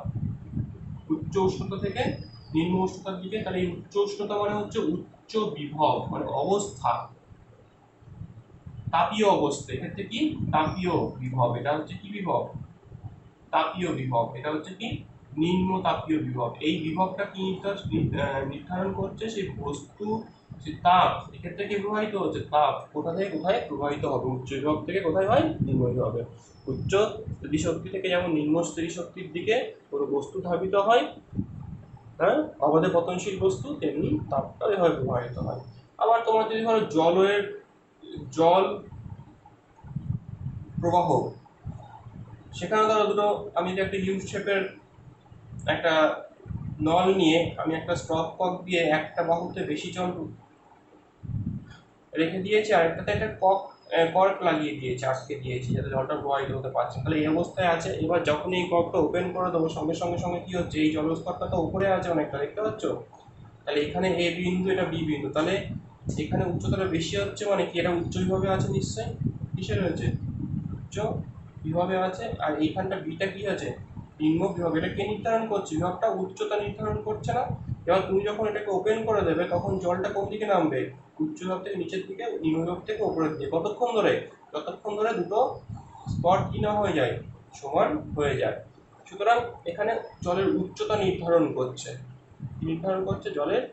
উচ্চ উষ্ণতা থেকে নিম্ন উষ্ণতার দিকে। তাহলে এই উচ্চ উষ্ণতা মানে হচ্ছে উচ্চ বিভব মানে অবস্থা, তাপীয় অবস্থা। এক্ষেত্রে কি তাপীয় বিভব, এটা হচ্ছে কি বিভব? তাপীয় বিভব। এটা হচ্ছে কি নিম্ন তাপীয় বিভব। এই বিভবটা কি নির্ধারণ করছে? সেই বস্তু, সেই তাপ। এক্ষেত্রে কি প্রবাহিত হচ্ছে? তাপ কোথা থেকে কোথায় প্রবাহিত হবে? উচ্চ বিভব থেকে কোথায় হয়? নিম্ন বিভবে। উচ্চ স্থিতিশক্তি থেকে যেমন নিম্ন স্থিতিশক্তির দিকে কোনো বস্তু ধাবিত হয়, হ্যাঁ, অবাধে পতনশীল বস্তু, তেমনি তাপটা এভাবে প্রবাহিত হয়। আবার তোমার যদি ধরো জল প্রবাহ, সেখানে ধরো দুটো, আমি যে একটা ইউ শেপের একটা নল নিয়ে আমি একটা স্টপ কক দিয়ে একটা বাহুতে বেশি জল রেখে দিয়েছি, আর একটাতে একটা কর্ক লাগিয়ে দিয়েছি, আটকে দিয়েছি, যাতে জলটা প্রবাহিত হতে পারছে। তাহলে এই অবস্থায় আছে। এবার যখন এই কর্কটা ওপেন করে দেবো, সঙ্গে সঙ্গে সঙ্গে কি হচ্ছে? এই জলস্তরটা তো উপরে আছে অনেকটা, দেখতে পাচ্ছ? তাহলে এখানে এ বিন্দু, এটা বি বিন্দু, তাহলে এখানে উচ্চতাটা বেশি হচ্ছে মানে কি? এটা উচ্চ বিভাবে আছে নিশ্চয়ই। কিসের হয়েছে? উচ্চ বিভাবে আছে। আর এইখানটা বিটা কি আছে? নিম্ন বিভাগ। এটা কে নির্ধারণ করছে? বিভাগটা উচ্চতা নির্ধারণ করছে না? এবার তুমি যখন এটাকে ওপেন করে দেবে, তখন জলটা কোন দিকে নামবে? উচ্চ বিভাগ থেকে নিচের দিকে, নিম্ন বিভাগ থেকে উপরের দিকে। কতক্ষণ ধরে? যতক্ষণ ধরে দুটো স্তর কি না হয়ে যায়, সমান হয়ে যায়। সুতরাং এখানে জলের উচ্চতা নির্ধারণ করছে। নির্ধারণ করছে জলের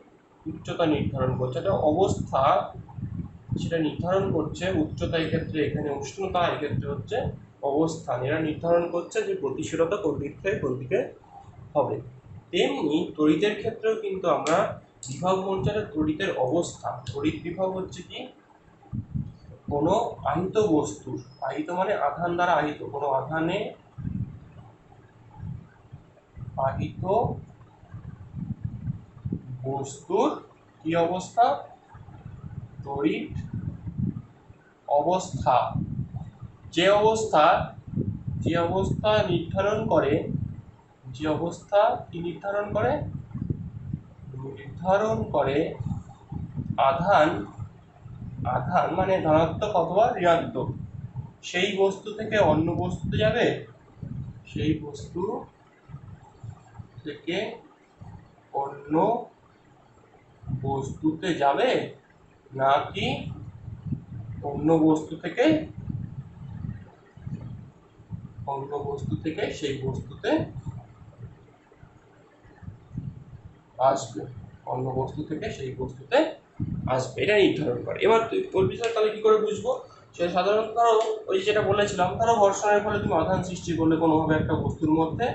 উচ্চতা নির্ধারণ করছে। এটা অবস্থা, সেটা নির্ধারণ করছে। উচ্চতা এক্ষেত্রে, এখানে উষ্ণতা, এক্ষেত্রে হচ্ছে অবস্থান। এরা নির্ধারণ করছে যে গতিশীলতা কোন দিক থেকে কোন দিকে হবে। তেমনি তড়িতের ক্ষেত্রেও কিন্তু আমরা বিভব মঞ্চারে তড়িতের অবস্থা, তড়িৎ বিভব হচ্ছে কি? কোনো আহিত বস্তুর, আহিত মানে আধান দ্বারা আহিত, কোনো আধানে আহিত বস্তুর কি অবস্থা? তড়িৎ অবস্থা। যে অবস্থা নির্ধারণ করে, যে অবস্থা কি নির্ধারণ করে? নির্ধারণ করে আধান মানে ধনাত্মক অথবা ঋণাত্মক, সেই বস্তু থেকে অন্য বস্তুতে যাবে, সেই বস্তু থেকে অন্য বস্তুতে যাবে, নাকি অন্য বস্তু থেকে সেই বস্তুতে আসবে, অন্য বস্তু থেকে সেই বস্তুতে আসবে, এটা নির্ধারণ করে। এবার তুই বলবি স্যার তাহলে কি করে বুঝবো? সেটা সাধারণত ধরো ওই যেটা বলেছিলাম, ধরো ঘর্ষণের ফলে তুমি আধান সৃষ্টি করলে কোনোভাবে একটা বস্তুর মধ্যে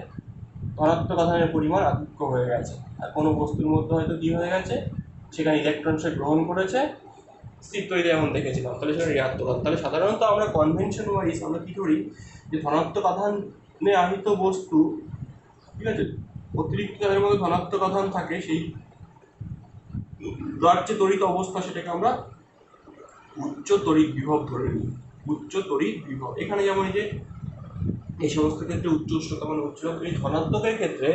ধনাত্মক আধানের পরিমাণ আধিক্য হয়ে গেছে, আর কোনো বস্তুর মধ্যে হয়তো কি হয়ে গেছে, সেখানে ইলেকট্রন সে গ্রহণ করেছে, স্থির তৈরি যেমন দেখেছিলাম, তাহলে সেটা ঋণাত্মক আধান। তাহলে সাধারণত আমরা কনভেনশন ওয়াইজ আমরা কি করি, যে ধনাত্মক আধানে আহিত বস্তু, ঠিক আছে, অতিরিক্ত তাদের মধ্যে ধনাত্মক আধান থাকে, সেই তার যে তড়িৎ অবস্থা, সেটাকে আমরা উচ্চ তড়িৎ বিভব ধরে নিই। উচ্চ তড়িৎ বিভব এখানে যেমন এই সমস্ত ক্ষেত্রে উচ্চ উষ্ণতা মানে উচ্চ ধনাত্মকের ক্ষেত্রে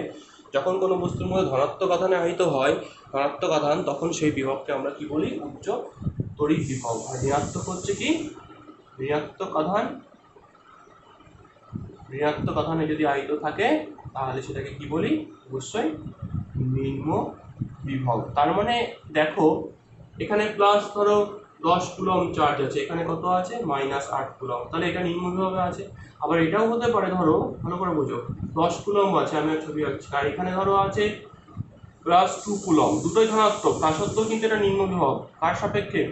যখন কোনো বস্তুর মধ্যে ধনাত্মক আধানে আহিত হয়, ধনাত্মক আধান, তখন সেই বিভবকে আমরা কি বলি? উচ্চ তড়িৎ বিভব। আর ঋণাত্মক হচ্ছে কি? ঋণাত্মক আধানে যদি আহিত থাকে, তাহলে সেটাকে কি বলি? অবশ্যই নিম্ন বিভব। তার মানে দেখো, এখানে প্লাস ধরো 10 কুলম চার্জ আছে, এখানে কত আছে? -8 কুলম, তাহলে এটা নিম্ন বিভবে আছে। আবার এটাও হতে পারে, ধরো ভালো করে বোঝো, 10 কুলম আছে, আমি ছবি আঁকছি, আর এখানে ধরো আছে +2 কুলম, দুটোই ধনাত্মক, তা সত্ত্বেও কিন্তু এটা নিম্ন বিভব। কার সাপেক্ষে?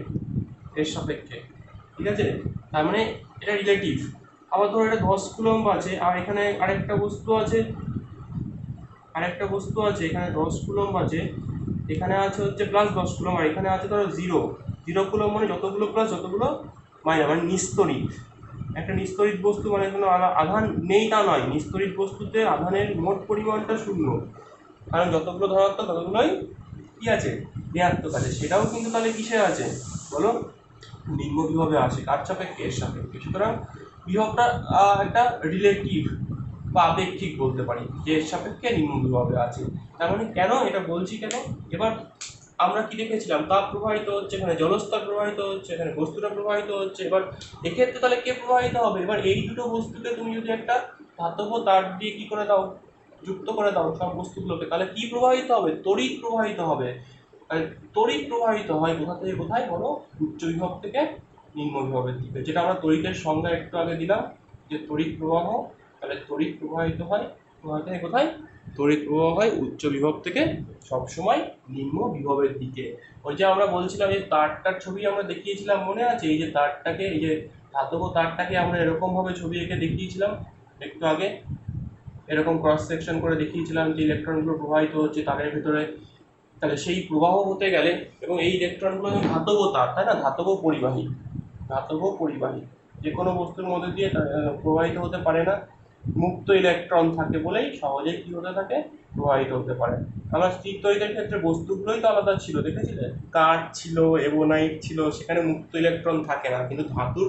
এর সাপেক্ষে, ঠিক আছে? তার মানে এটা রিলেটিভ। আবার ধরো এটা 10 কুলম আছে, আর এখানে আরেকটা বস্তু আছে, এখানে 10 কুলম আছে, এখানে আছে হচ্ছে +10 কুলম, আর এখানে আছে ধরো 0 কুলম, মানে যতগুলো প্লাস যতগুলো মাইনাস, মানে নিস্তড়িত। একটা নিস্তড়িত বস্তু মানে কোনো আধান নেই তা নয়, নিস্তড়িত বস্তুতে আধানের মোট পরিমাণটা 0, কারণ যতগুলো ধনাত্মক ততগুলোই কি আছে? ঋণাত্মক আছে। সেটাও কিন্তু তাহলে কিসে আছে বলো? নিম্ন বিভবে আছে। কার সাপেক্ষে? এর সাপেক্ষে। সুতরাং বিভবটা একটা রিলেটিভ বা আপেক্ষিক বলতে পারি, যে এর সাপেক্ষে নিম্ন বিভবে আছে। তার মানে কেন এটা বলছি কেন? এবার আমরা কি দেখেছিলাম, তাপ প্রবাহিত হচ্ছে, এখানে জলস্তর প্রবাহিত হচ্ছে, এখানে বস্তুটা প্রবাহিত হচ্ছে। এবার এক্ষেত্রে তাহলে কে প্রবাহিত হবে? এবার এই দুটো বস্তুকে তুমি যদি একটা ধাতব তার দিয়ে কি করে দাও, যুক্ত করে দাও সব বস্তুগুলোকে, তাহলে কি প্রবাহিত হবে? তড়িৎ প্রবাহিত হবে। তড়িৎ প্রবাহিত হয় কোথা থেকে কোথায় বলো? উচ্চ বিভব থেকে নিম্ন বিভবের দিকে, যেটা আমরা তড়িতের সংজ্ঞা একটু আগে দিলাম যে তড়িৎ প্রবাহ। তাহলে তড়িৎ প্রবাহিত হয় কোথা থেকে কোথায়? তড়িৎ প্রবাহ হয় উচ্চ বিভব থেকে সবসময় নিম্ন বিভবের দিকে। ওই যে আমরা বলছিলাম এই তারটার ছবি আমরা দেখিয়েছিলাম, মনে আছে? এই যে তারটাকে, এই যে ধাতব তারটাকে আমরা এরকম ভাবে ছবি এঁকে দেখিয়েছিলাম একটু আগে, এরকম ক্রস সেকশন করে দেখিয়েছিলাম যে ইলেকট্রনগুলো প্রবাহিত হচ্ছে তারের ভিতরে। তাহলে সেই প্রবাহ হতে গেলে, এবং এই ইলেকট্রনগুলো ধাতব তার, তাই না? ধাতব পরিবাহী, ধাতব পরিবাহী যে কোনো বস্তুর মধ্যে দিয়ে প্রবাহিত হতে পারে না, মুক্ত ইলেকট্রন থাকে বলেই সহজেই কি হতে থাকে? প্রবাহিত হতে পারে। আমার স্থির তড়িতের ক্ষেত্রে বস্তুগুলোই তো আলাদা ছিল, দেখেছিলে? কাঠ ছিল, এবোনাইট ছিল, সেখানে মুক্ত ইলেকট্রন থাকে না, কিন্তু ধাতুর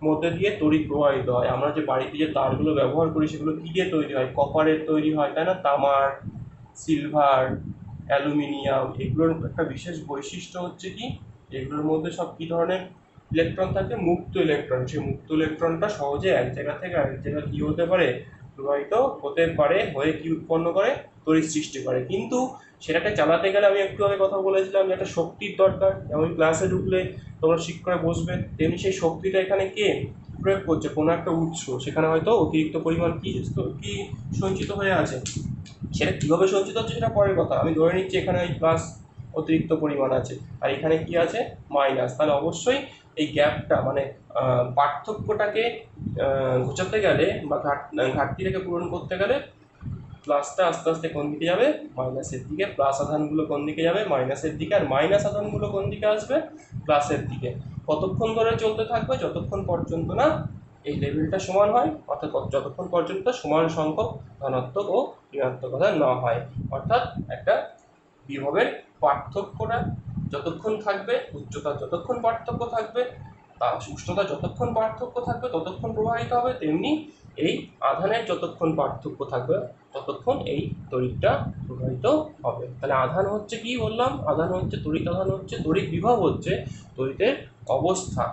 মধ্যে দিয়ে তড়িৎ প্রবাহিত হয়। আমরা যে বাড়িতে যে তারগুলো ব্যবহার করি সেগুলো কি দিয়ে তৈরি হয়? কপারের তৈরি হয়, তাই না? তামার, সিলভার, অ্যালুমিনিয়াম, এগুলোর একটা বিশেষ বৈশিষ্ট্য হচ্ছে কি, এগুলোর মধ্যে সব কি ধরনের ইলেকট্রন থাকে? মুক্ত ইলেকট্রন। সেই মুক্ত ইলেকট্রনটা সহজে এক জায়গা থেকে আরেক জায়গায় কি হতে পারে? প্রবাহিত হতে পারে, হয়ে কি উৎপন্ন করে? তড়িৎ সৃষ্টি করে। কিন্তু সেটাকে চালাতে গেলে আমি একটু আগে কথা বলেছিলাম যে একটা শক্তির দরকার। যেমন ক্লাসে ঢুকলে তোমরা ঠিক করে বসবে, তেমনি সেই শক্তিটা এখানে কে প্রয়োগ করছে? কোনো একটা উৎস, সেখানে হয়তো অতিরিক্ত পরিমাণ কি সঞ্চিত হয়ে আছে। সেটা কীভাবে সঞ্চিত হচ্ছে সেটা পরের কথা। আমি ধরে নিচ্ছি এখানে ওই প্লাস অতিরিক্ত পরিমাণ আছে, আর এখানে কি আছে? মাইনাস। তাহলে অবশ্যই এই গ্যাপটা মানে পার্থক্যটাকে ঘোচাতে গেলে বা ঘাটতিটাকে পূরণ করতে গেলে প্লাসটা আস্তে আস্তে কোন দিকে যাবে? মাইনাসের দিকে। প্লাস আধানগুলো কোন দিকে যাবে? মাইনাসের দিকে। আর মাইনাস আধানগুলো কোন দিকে আসবে? প্লাসের দিকে। কতক্ষণ ধরে চলতে থাকবে? যতক্ষণ পর্যন্ত না এই লেভেলটা সমান হয়, অর্থাৎ যতক্ষণ পর্যন্ত সমান সংখ্যক ধনাত্মক ও ঋণাত্মক আধান না হয়। অর্থাৎ একটা বিভবের পার্থক্যটা যতক্ষণ থাকবে, উচ্চতা যতক্ষণ পার্থক্য থাকবে, তার উষ্ণতা যতক্ষণ পার্থক্য থাকবে ততক্ষণ প্রবাহিত হবে, তেমনি এই আধানের যতক্ষণ পার্থক্য থাকবে ততক্ষণ এই তড়িৎটা প্রবাহিত হবে। তাহলে আধান হচ্ছে কি বললাম? আধান হচ্ছে তড়িৎ। আধান হচ্ছে তড়িৎ বিভব, হচ্ছে তড়িতের অবস্থা,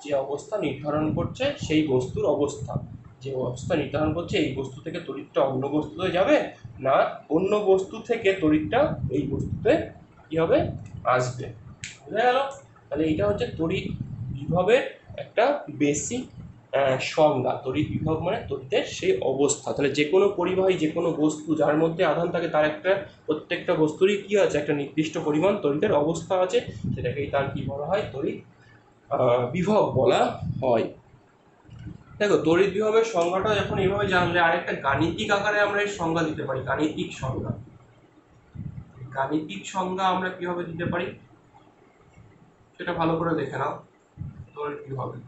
যে অবস্থা নির্ধারণ করছে সেই বস্তুর অবস্থা, যে অবস্থা নির্ধারণ করছে এই বস্তু থেকে তড়িৎটা অন্য বস্তুতে যাবে, না অন্য বস্তু থেকে তড়িৎটা এই বস্তুতে কি হবে? আসবে। বুঝা গেল? তাহলে এটা হচ্ছে তড়িৎ বিভবের একটা বেসিক সংজ্ঞা। তড়িৎ বিভব মানে তড়িতের সেই অবস্থা। তাহলে যে কোনো পরিবাহী, যে কোনো বস্তু যার মধ্যে আধান থাকে তার একটা, প্রত্যেকটা বস্তুরই কি আছে? একটা নির্দিষ্ট পরিমাণ তড়িতের অবস্থা আছে, সেটাকেই তার কি বলা হয়? তড়িৎ বিভব বলা হয়। দেখো, তড়িৎ বিভবের সংজ্ঞাটা যখন এইভাবে জানলে, আরেকটা গাণিতিক আকারে আমরা এর সংজ্ঞা দিতে পারি। গাণিতিক সংজ্ঞা, গাণিতিক সংজ্ঞা আমরা কিভাবে দিতে পারি সেটা ভালো করে দেখে নাও। তড়িৎ বিভবে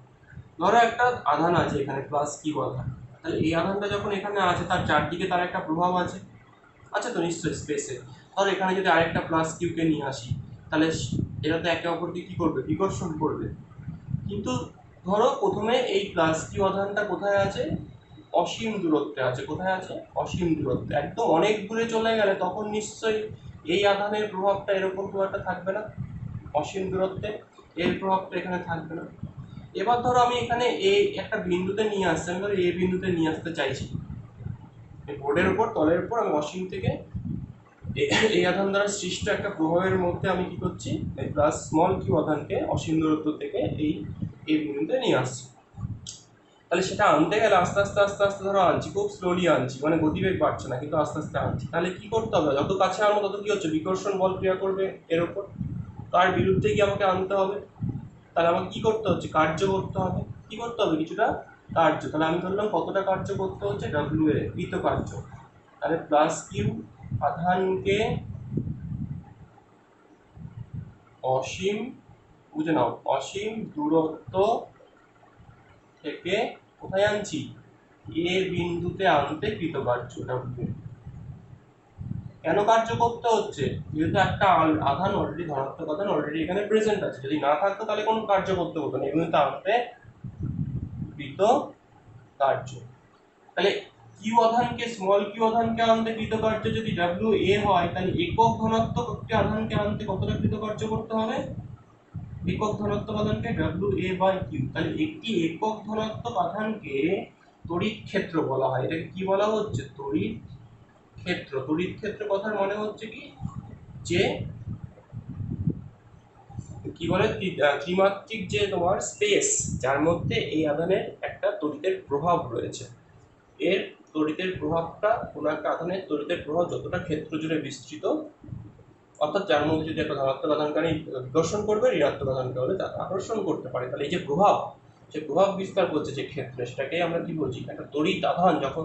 ধরো একটা আধান আছে এখানে, প্লাস কিউ আধান। তাহলে এই আধানটা যখন এখানে আছে, তার চারদিকে তার একটা প্রভাব আছে, আচ্ছা তো নিশ্চয়ই স্পেসে। ধরো এখানে যদি আরেকটা প্লাস কিউকে নিয়ে আসি, তাহলে এটা তো একে অপরকে কি করবে? বিকর্ষণ করবে। কিন্তু ধরো প্রথমে এই প্লাস কিউ আধানটা কোথায় আছে? অসীম দূরত্বে আছে। কোথায় আছে? অসীম দূরত্বে। একদম অনেক দূরে চলে গেলে তখন নিশ্চয়ই এই আধানের প্রভাবটা এরকম খুব একটা থাকবে না। অসীম দূরত্বে এর প্রভাবটা এখানে থাকবে না। এবার ধরো আমি এখানে একটা বিন্দুতে নিয়ে আসছি, আমি ধরো এ বিন্দুতে নিয়ে আসতে চাইছি। বোর্ডের উপর, তলের উপর আমি অসীম থেকে এই আধান দ্বারা সৃষ্ট একটা প্রভাবের মধ্যে আমি কি করছি? এই প্লাস স্মল কিউ আধানকে অসীম দূরত্ব থেকে এই বিন্দুতে নিয়ে আসছি। তাহলে সেটা আনতে গেলে আস্তে আস্তে আস্তে আস্তে ধরো আনছি, খুব স্লোলি আনছি, মানে গতিবেগ বাড়ছে না, কিন্তু আস্তে আস্তে আনছি। তাহলে কি করতে হবে? যত কাছে আনবো তত কি হচ্ছে? বিকর্ষণ বল ক্রিয়া করবে এর উপর, তার বিরুদ্ধে গিয়ে আমাকে আনতে হবে। তাহলে আমাকে কি করতে হচ্ছে? কার্য করতে হবে। কি করতে হবে? কিছুটা কার্য। তাহলে আমি ধরলাম কতটা কার্য করতে হচ্ছে? ডাব্লিউ এ কৃত কার্য। তাহলে প্লাস কিউ আধানকে অসীম, বুঝে নাও, অসীম দূরত্ব থেকে কোথায় আনছি? এ বিন্দুতে আনতে কৃতকার্য ডাব্লিউ। কেন কার্য করতে হচ্ছে? যেহেতু একটা আধান অলরেডি, ধনাত্মক আধান অলরেডি এখানে প্রেজেন্ট আছে। যদি না থাকতো তাহলে কোনো কার্য করতে হতো না, এগুলো তো আনতে কৃত কার্য। তাহলে কিউ আধানকে স্মল কিউ আধানকে আনতে কৃতকার্য যদি ডাব্লিউ এ হয়, তাহলে একক ধনাত্মক একটি আধানকে আনতে কতটা কৃতকার্য করতে হবে? একক ধনাত্মক আধানকে ডাব্লিউ এ বাই কিউ। তাহলে একটি একক ধনাত্মক আধানকে তড়িৎ ক্ষেত্র বলা হয়। এটাকে কি বলা হচ্ছে? তড়িৎ ক্ষেত্র। তড়িৎ ক্ষেত্র কথার মানে হচ্ছে কি, যে কি বলে ত্রিমাত্রিক যে তোমার স্পেস, যার মধ্যে এই আধানের একটা তড়িতের প্রভাব রয়েছে, এর তড়িতের প্রভাবটা কোনো একটা আধানের তড়িতের প্রভাব যতটা ক্ষেত্র জুড়ে বিস্তৃত, অর্থাৎ যার মধ্যে যদি একটা ধনাত্মক আধানকে বিকর্ষণ করবে, ঋণাত্মক আধানকে হলে তাকে আকর্ষণ করতে পারে, তাহলে এই যে প্রভাব, যে প্রভাব বিস্তার করছে যে ক্ষেত্রে, সেটাকে আমরা কি বলছি? একটা তড়িৎ আধান যখন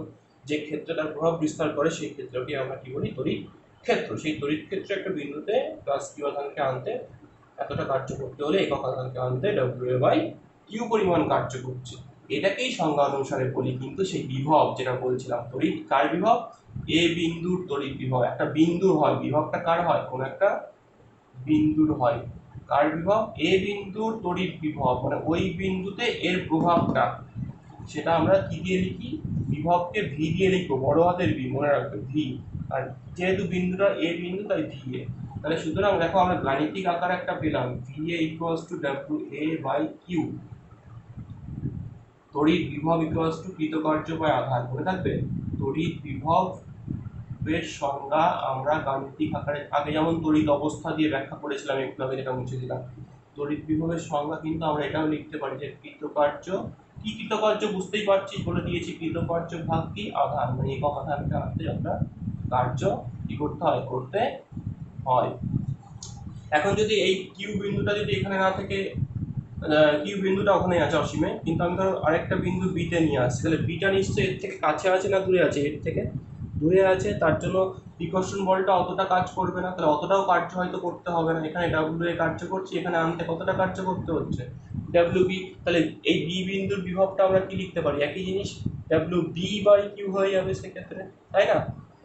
যে ক্ষেত্রে তার প্রভাব বিস্তার করে, সেই ক্ষেত্রকে আমরা কি বলি? তড়িৎ ক্ষেত্র। সেই তড়িৎ ক্ষেত্রে একটা বিন্দুতে প্লাস কিউ আধানকে আনতে এতটা কার্য করতে হলে একক আধানকে আনতে ডাব্লিউ এ বাই কিউ পরিমাণ কার্য করছে। এটাকেই সংজ্ঞা অনুসারে বলি। কিন্তু সেই বিভব যেটা বলছিলাম, তড়িৎ কার বিভব? এ বিন্দুর তড়িৎ বিভব। একটা বিন্দুর হয়, বিভবটা কার হয়? কোন একটা বিন্দুর হয়। কার বিভব? এ বিন্দুর তড়িৎ বিভব, মানে ওই বিন্দুতে এর প্রভাবটা, সেটা আমরা কি দিয়ে লিখি? বিভবকে ভি দিয়ে লিখবো, বড় হাতের ভি, মনে রাখবে ভি। আর যেহেতু বিন্দুটা এ বিন্দু, তাই ভি এ। তাহলে সুতরাং দেখো আমরা গাণিতিক আকার একটা পেলাম, V A equals to W A by Q. তড়িৎ বিভব ইকুয়ালস টু কৃতকার্য বাই আধান। মনে থাকবে, তড়িৎ বিভব এর সংজ্ঞা আমরা গাণিতিক আকারে আগে যেমন তড়িৎ অবস্থা দিয়ে ব্যাখ্যা করেছিলাম, একটু আগে যেটা মুছে দিলাম, তড়িৎ বিভবের সংজ্ঞা কিন্তু আমরা এটাও লিখতে পারি যে কৃতকার্য। কি কৃতকার্য বুঝতেই পারছি, বলে দিয়েছি, কৃতকার্য ভাগ কি আধান, মানে একক আধানকে আনতে আমরা কার্য কি করতে হয়? করতে হয়। এখন যদি এই কিউ বিন্দুটা যদি এখানে না থেকে, কিউ বিন্দুটা ওখানে আছে অসীমে, কিন্তু আমি ধরো আরেকটা বিন্দু বিতে নিয়ে আসছি, তাহলে বিটা নিশ্চয়ই এর থেকে কাছে আছে না দূরে আছে? এর থেকে দূরে আছে, তার জন্য বিকর্ষণ বলটা অতটা কাজ করবে না, তাহলে অতটাও কার্য হয়তো করতে হবে না। এখানে ডাব্লিউ এ কার্য করছি, এখানে আনতে কতটা কার্য করতে হচ্ছে? W B. তাহলে এই বি বিন্দুর বিভবটা আমরা কি লিখতে পারি? একই জিনিস, ডাব্লিউ বি বাই কিউ হয়ে যাবে সেক্ষেত্রে, তাই না?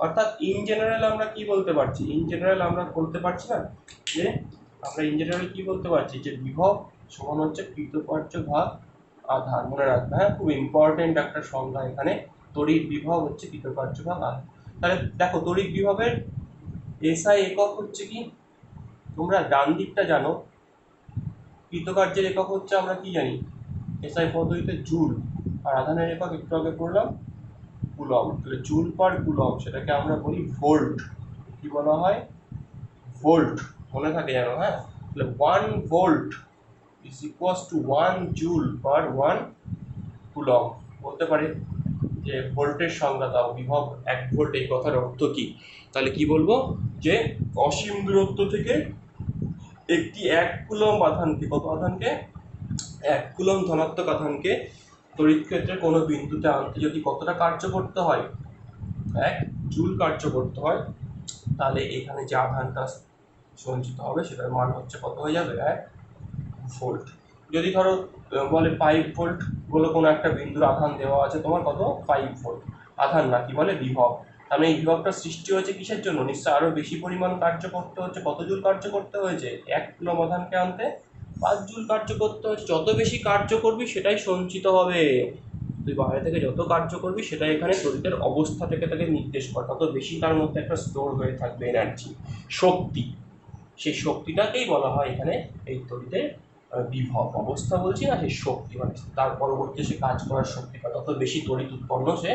অর্থাৎ ইন জেনারেল আমরা কি বলতে পারছি? ইন জেনারেল আমরা বলতে পারছি না যে, আমরা ইন জেনারেল কি বলতে পারছি? যে বিভব সমান হচ্ছে কৃতকার্য ভাগ আধান। মনে রাখবে, হ্যাঁ, খুব ইম্পর্টেন্ট একটা সংজ্ঞা এখানে। তড়িৎ বিভব হচ্ছে কৃতকার্য ভাগ আধান। তাহলে দেখো, তড়িৎ বিভবের এসআই একক হচ্ছে কি? তোমরা ডান দিকটা জানো, কৃতকার্যের একক হচ্ছে আমরা কি জানি? এসআই পদ্ধতিতে জুল, আর আধানের একক একটু আগে পড়লাম কুলম। তাহলে জুল পার কুলম, সেটাকে আমরা বলি ভোল্ট। কি বলা হয়? ভোল্ট। মনে থাকে জানো, হ্যাঁ? তাহলে 1 volt is equals to 1 joule per 1 coulomb. বলতে পারি যে ভোল্টের সংজ্ঞা দাও, বিভব 1 ভোল্ট, এই কথার অর্থ কি? তাহলে কি বলবো? যে অসীম দূরত্ব থেকে একটি 1 কুলম আধানকে, কত আধানকে? 1 কুলম ধনাত্মক আধানকে তড়িৎ ক্ষেত্রে কোনো বিন্দুতে আনতে যদি কতটা কার্য করতে হয়? 1 জুল কার্য করতে হয়, তাহলে এখানে যে আধানটা সঞ্চিত হবে সেটার মান হচ্ছে কত হয়ে যাবে? 1 ভোল্ট। যদি ধরো বলে 5 ভোল্ট, বলে কোনো একটা বিন্দুর আধান দেওয়া আছে তোমার, কত? 5 ভোল্ট। আধান না, কি বলে? বিভব। তাহলে এই বিভবটা সৃষ্টি হয়েছে কিসের জন্য? নিশ্চয় আরো বেশি পরিমাণ কার্য করতে হচ্ছে। কত জুল কার্য করতে হয়েছে? 1 কুলম আধানকে আনতে 5 জুল কার্য করতে হচ্ছে। যত বেশি কার্য করবি সেটাই সঞ্চিত হবে। তুই বাইরে থেকে যত কার্য করবি সেটা এখানে তড়িতের অবস্থা থেকে তাকে নির্দেশ করে, তত বেশি তার মধ্যে একটা স্টোর হয়ে থাকবে এনার্জি, শক্তি। সেই শক্তিটাকেই বলা হয় এখানে এই তড়িতের বিভব। অবস্থা বলছি না, সেই শক্তি, মানে তার পরবর্তী সে কাজ করার শক্তিটা, তত বেশি তড়িৎ উৎপন্ন সে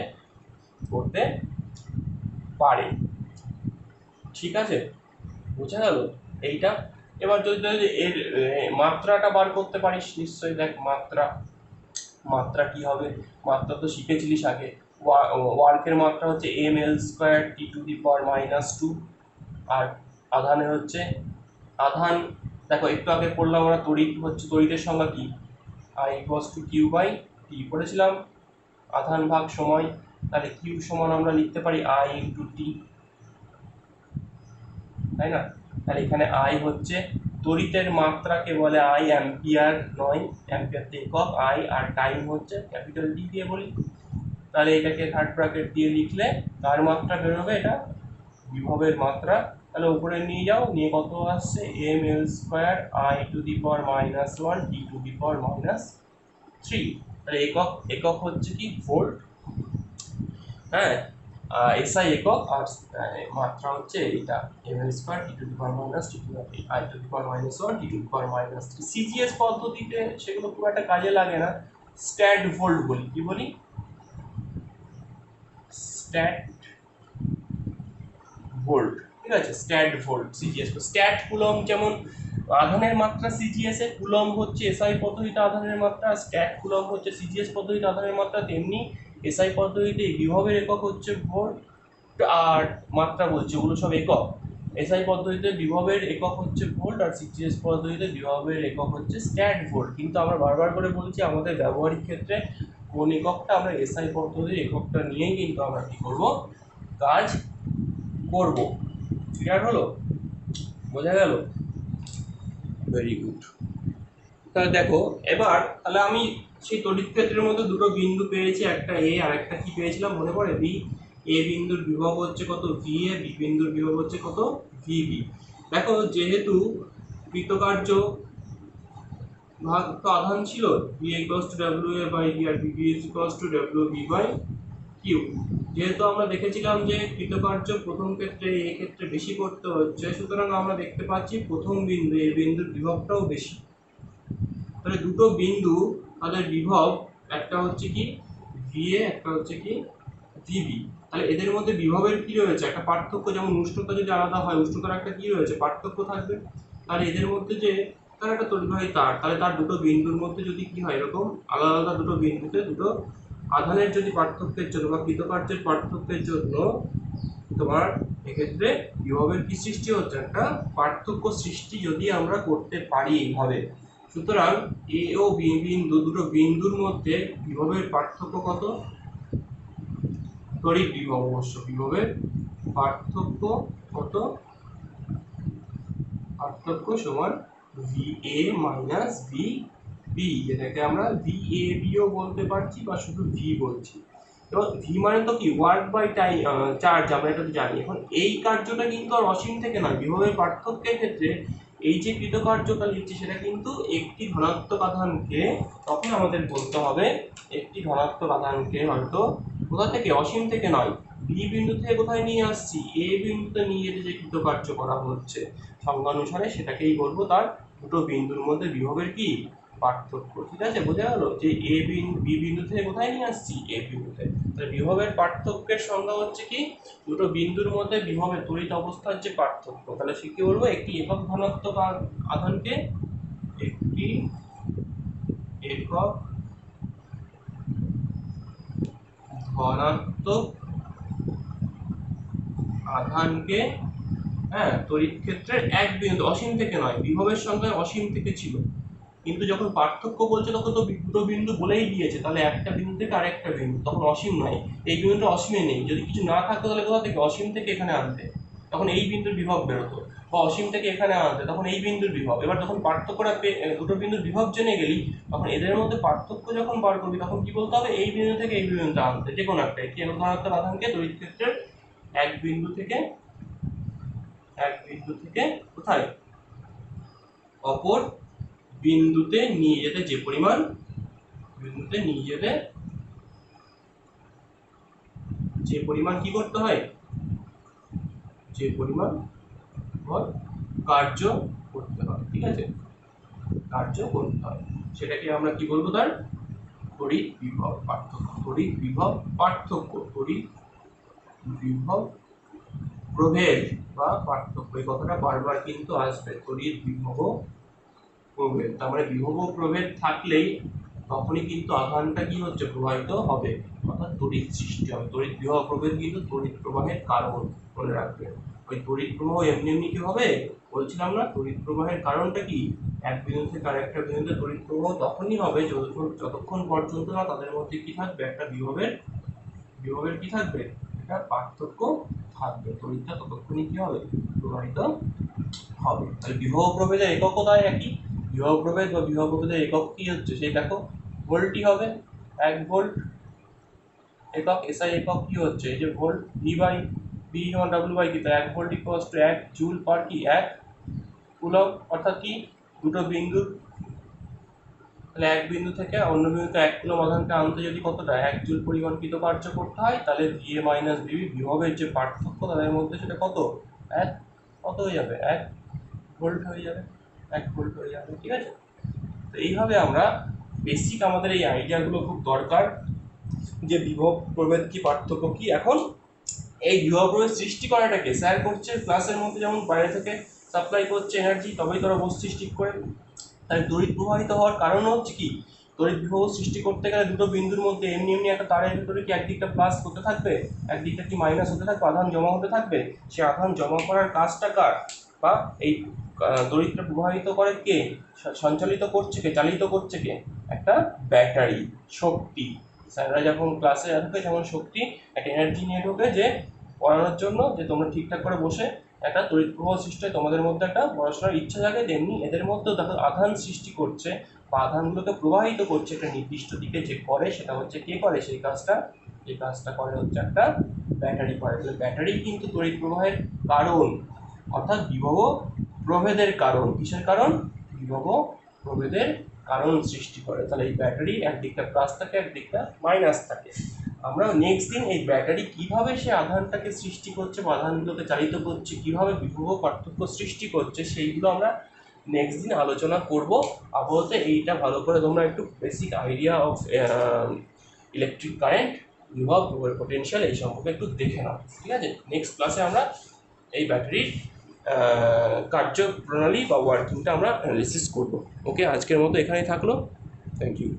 করতে পারে। ঠিক আছে, বোঝা গেল এইটা? এবার যদি এর মাত্রাটা বার করতে পারিস, নিশ্চয়ই দেখ মাত্রা। মাত্রা কি হবে? মাত্রা তো শিখেছিলিস আগে, ওয়ার্কের মাত্রা হচ্ছে ml² T⁻², আর আধানের হচ্ছে, আধান দেখো একটু আগে পড়লাম আমরা, তড়িৎ হচ্ছে, তড়িতের সংজ্ঞা কি? I = Q/T পড়েছিলাম, আধান ভাগ সময়। তাহলে Q সমান আমরা লিখতে পারি I × T, তাই না? তাহলে এখানে I হচ্ছে তড়িতের মাত্রাকে বলে I অ্যাম্পিয়ার, নয় অ্যাম্পিয়ার একক I, আর টাইম হচ্ছে ক্যাপিটাল D দিয়ে বলি। তাহলে এটাকে থার্ড ব্র্যাকেট দিয়ে লিখলে কার মাত্রা বেরোবে? এটা বিভবের মাত্রা। তাহলে উপরে নিয়ে যাও, নিয়ে কত আসছে? ml² I⁻⁻1 T⁻⁻3। তাহলে একক হচ্ছে কি? ভোল্ট। হ্যাঁ, এসআই একক আর মাত্রা হচ্ছে এটা ml square T to the power minus T to the I to the power minus 1 T to the power minus 3। CGS পদ্ধতিতে সেগুলো খুব একটা কাজে লাগে না, স্ট্যাট ভোল্ট বলি। কি বলি? Stat volt. ঠিক আছে, stat volt CGS. Stat coulomb যেমন আধানের মাত্রা সিজিএস এ, কুলম হচ্ছে এসআই পদ্ধতিতে আধানের মাত্রা, স্ট্যাট কুলম হচ্ছে সিজিএস পদ্ধতিতে আধানের মাত্রা, তেমনি এসআই পদ্ধতিতে বিভবের একক হচ্ছে ভোল্ট আর মাত্রা বলছে ওগুলো সব একক। এসআই পদ্ধতিতে বিভবের একক হচ্ছে ভোল্ট আর সিজিএস পদ্ধতিতে বিভবের একক হচ্ছে স্ট্যাট ভোল্ট। কিন্তু আমরা বারবার করে বলছি আমাদের ব্যবহারিক ক্ষেত্রে কোন এককটা, আমরা এসআই পদ্ধতির এককটা নিয়েই কিন্তু আমরা কি করব, কাজ করব। ক্লিয়ার হলো? বোঝা গেল? Very good. তাহলে দেখো এবার, তাহলে আমি সেই তড়িৎ ক্ষেত্রের মধ্যে দুটো বিন্দু পেয়েছি, একটা এ আর একটা কি পেয়েছিলাম মনে পড়ে? বি। এ বিন্দুর বিভব হচ্ছে কত? V A. বি বিন্দুর বিভব হচ্ছে কত? V B. দেখো যেহেতু কৃতকার্য ভাগ তো আধান ছিল, V equals to W A by D আর V B equals to W B by Q. যেহেতু আমরা দেখেছিলাম যে কৃতকার্য প্রথম ক্ষেত্রে এ ক্ষেত্রে বেশি করতে হচ্ছে, সুতরাং আমরা দেখতে পাচ্ছি প্রথম বিন্দু এ বিন্দুর বিভবটাও বেশি। তাহলে দুটো বিন্দু তাদের বিভব, একটা হচ্ছে কি ভিএ, একটা হচ্ছে কি ভিবি। তাহলে এদের মধ্যে বিভবের কি রয়েছে? একটা পার্থক্য। যেমন উষ্ণতা যদি আলাদা হয়, উষ্ণতার একটা কি রয়েছে? পার্থক্য থাকবে। তাহলে এদের মধ্যে যে তার একটা তড়িৎবাহী তার, তাহলে তার দুটো বিন্দুর মধ্যে যদি কি হয়, এরকম আলাদা আলাদা দুটো বিন্দুতে দুটো আধানের যদি পার্থক্যের জন্য বা কৃতকার্যের পার্থক্যের জন্য তোমার এক্ষেত্রে বিভবের কি সৃষ্টি হচ্ছে? একটা পার্থক্য সৃষ্টি যদি আমরা করতে পারি এইভাবে। সুতরাং এ ও বি বিন্দু, দুটো বিন্দুর মধ্যে বিভবের পার্থক্য কত? তড়িৎ বিভব অবশ্য, বিভবের পার্থক্য কত? পার্থক্য সমান V A minus V B, যেটাকে আমরা ভি এ বিও বলতে পারছি বা শুধু ভি বলছি। এবং ভি মানে তো কি? ওয়ার্ক বাই টাইম, চার্জ, আমরা এটা তো জানি। এখন এই কার্যটা কিন্তু আর অসীম থেকে নয়। বিভবের পার্থক্যের ক্ষেত্রে এই যে কৃতকার্যটা লিখছি সেটা কিন্তু একটি ধনাত্মক আধানকে, তখন আমাদের বলতে হবে একটি ধনাত্মক আধানকে হয়তো কোথা থেকে? অসীম থেকে নয়, বি বিন্দু থেকে কোথায় নিয়ে আসছি? এ বিন্দুতে নিয়ে যেতে যে কৃতকার্য করা হচ্ছে সংজ্ঞানুসারে, সেটাকেই বলবো তার দুটো বিন্দুর মধ্যে বিভবের কি? পার্থক্য। ঠিক আছে, বোঝা গেল যে এ বিন্দু বি বিন্দু থেকে কোথায় নিয়ে আসছি? এ বিন্দুতে। তাহলে বিভবের পার্থক্যের সংজ্ঞা হচ্ছে কি? দুটো বিন্দুর মধ্যে বিভবের তড়িৎ অবস্থার যে পার্থক্য। তাহলে সে কি বলবো? একটি একক ধনাত্মক আধানকে, একটি একক ধনাত্মক আধানকে, হ্যাঁ, তড়িৎ ক্ষেত্রের এক বিন্দু, অসীম থেকে নয়, বিভবের সংখ্যা অসীম থেকে ছিল, কিন্তু যখন পার্থক্য বলছে তখন তো দুটো বিন্দু বলেই দিয়েছে, তাহলে একটা বিন্দু থেকে আরেকটা বিন্দু, তখন অসীম নয়। এই বিন্দুটা অসীমে নেই, যদি কিছু না থাকতো তাহলে কোথা থেকে? অসীম থেকে এখানে আনতে, তখন এই বিন্দুর বিভব বেরোতো। বা অসীম থেকে এখানে আনতে, তখন এই বিন্দুর বিভব। এবার যখন পার্থক্যটা দুটো বিন্দুর বিভব জেনে গেলি, তখন এদের মধ্যে পার্থক্য যখন বার করবি তখন কি বলতে হবে? এই বিন্দু থেকে এই বিন্দুতে আনতে, যে কোনো একটা। একটি একক ধনাত্মক আধানকে তড়িৎ ক্ষেত্রের এক বিন্দু থেকে, এক বিন্দু থেকে কোথায়? অপর বিন্দুতে নিয়ে যেতে, যে পরিমাণ বিন্দুতে নিয়ে যেতে যে পরিমাণ কি করতে হয়? যে পরিমাণ কার্য করতে হয়। ঠিক আছে, কার্য করতে হয়, সেটাকে আমরা কি বলবো? তার তড়িৎ বিভব পার্থক্য। তড়িৎ বিভব পার্থক্য, তড়িৎ বিভব প্রভেদ বা পার্থক্য, এই কথাটা বারবার কিন্তু আসবে। তড়িৎ বিভব প্রভেদ, তার মানে বিভব প্রভেদ থাকলেই তখনই কিন্তু আধানটা কি হচ্ছে? প্রবাহিত হবে, অর্থাৎ তড়িৎ সৃষ্টি হবে। তড়িৎ বিভব প্রভেদ কিন্তু তড়িৎ প্রবাহের কারণ, মনে রাখবেন। ওই তড়িৎ প্রবাহ এমনি এমনি কি হবে? বলছিলাম না, তড়িৎ প্রবাহের কারণটা কি? এক বিন্দু থেকে আরেকটা বিন্দুতে তড়িৎ প্রবাহ তখনই হবে যতক্ষণ পর্যন্ত না তাদের মধ্যে কি থাকবে? একটা বিভবের, বিভবের কি থাকবে? একটা পার্থক্য থাকবে। তড়িৎটা ততক্ষণই কি হবে? প্রবাহিত হবে। তাহলে বিভব প্রভেদের একক কোথায়? একই। বিভব প্রভেদ বা বিভব প্রভেদের একক কি হচ্ছে সেই দেখো, ভোল্টই হবে। 1 ভোল্ট একক। এসআই একক কি হচ্ছে? এই যে ভোল্ট। ভি বাই বি সমান ডাব্লিউ বাই কি? 1 volt equals to 1 joule per কি 1 কুলম, অর্থাৎ কি দুটো বিন্দুর তাহলে এক বিন্দু থেকে অন্য বিন্দুতে 1 কুলম্ব আধানকে আনতে যদি কতটা 1 জুল পরিমাণ কৃতকার্য করতে হয়, তাহলে VA মাইনাস VB বিভবের যে পার্থক্য তাদের মধ্যে সেটা কত, কত হয়ে যাবে, 1 ভোল্ট হয়ে যাবে, 1 ভোল্ট হয়ে যাবে। ঠিক আছে, তো এইভাবে আমরা বেসিক আমাদের এই আইডিয়াগুলো খুব দরকার যে বিভব প্রভেদ কি, পার্থক্য কি। এখন এই বিভব প্রভেদ সৃষ্টি করাটাকে স্যার করছে ক্লাসের মধ্যে, যেমন বাইরে থেকে সাপ্লাই করছে এনার্জি, তবেই তারা বস্তুর ঠিক করে। তাই তড়িৎ প্রবাহিত হওয়ার কারণ হচ্ছে কি, তড়িৎ বিভব সৃষ্টি করতে গেলে দুটো বিন্দুর মধ্যে এমনি এমনি একটা তারের ভিতরে কি একদিকটা প্লাস হতে থাকবে, একদিকটা কি মাইনাস হতে থাকবে, আধান জমা হতে থাকবে। সে আধান জমা করার কাজটা কার, বা এই তড়িৎটা প্রবাহিত করে কে, সঞ্চালিত করছে কে, চালিত করছে কে, একটা ব্যাটারি, শক্তি। স্যাররা যখন ক্লাসে ঢোকে যেমন শক্তি একটা এনার্জি নিয়ে ঢোকে, যে পড়ানোর জন্য, যে তোমরা ঠিকঠাক করে বসে একটা তড়িৎ প্রবাহ সৃষ্টি হয়, তোমাদের মধ্যে একটা পড়াশোনার ইচ্ছা থাকে, তেমনি এদের মধ্যেও দেখো আধান সৃষ্টি করছে বা আধানগুলোকে প্রবাহিত করছে একটা নির্দিষ্ট দিকে, যে করে সেটা হচ্ছে কে করে সেই কাজটা, এই কাজটা করে হচ্ছে একটা ব্যাটারি করে। ব্যাটারি কিন্তু তড়িৎ প্রবাহের কারণ, অর্থাৎ বিভব প্রভেদের কারণ। কিসের কারণ, বিভব প্রভেদের কারণ সৃষ্টি করে। তাহলে এই ব্যাটারি একদিকটা প্লাস থাকে, একদিকটা মাইনাস থাকে। আমরা নেক্সট দিন এই ব্যাটারি কিভাবে সে আধানটাকে সৃষ্টি করছে বা আধানগুলোকে চালিত করছে, কিভাবে বিভব পার্থক্য সৃষ্টি করছে, সেইগুলো আমরা নেক্সট দিন আলোচনা করব। আপাতত এইটা ভালো করে তোমরা একটু basic idea of electric current, বিভব, পোটেনশিয়াল এই সম্পর্কে একটু দেখে নাও। ঠিক আছে, নেক্সট ক্লাসে আমরা এই ব্যাটারির কার্যপ্রণালী বা ওয়ার্কিংটা আমরা অ্যানালিসিস করব। ওকে, আজকের মতো এখানেই থাকলো। Thank you.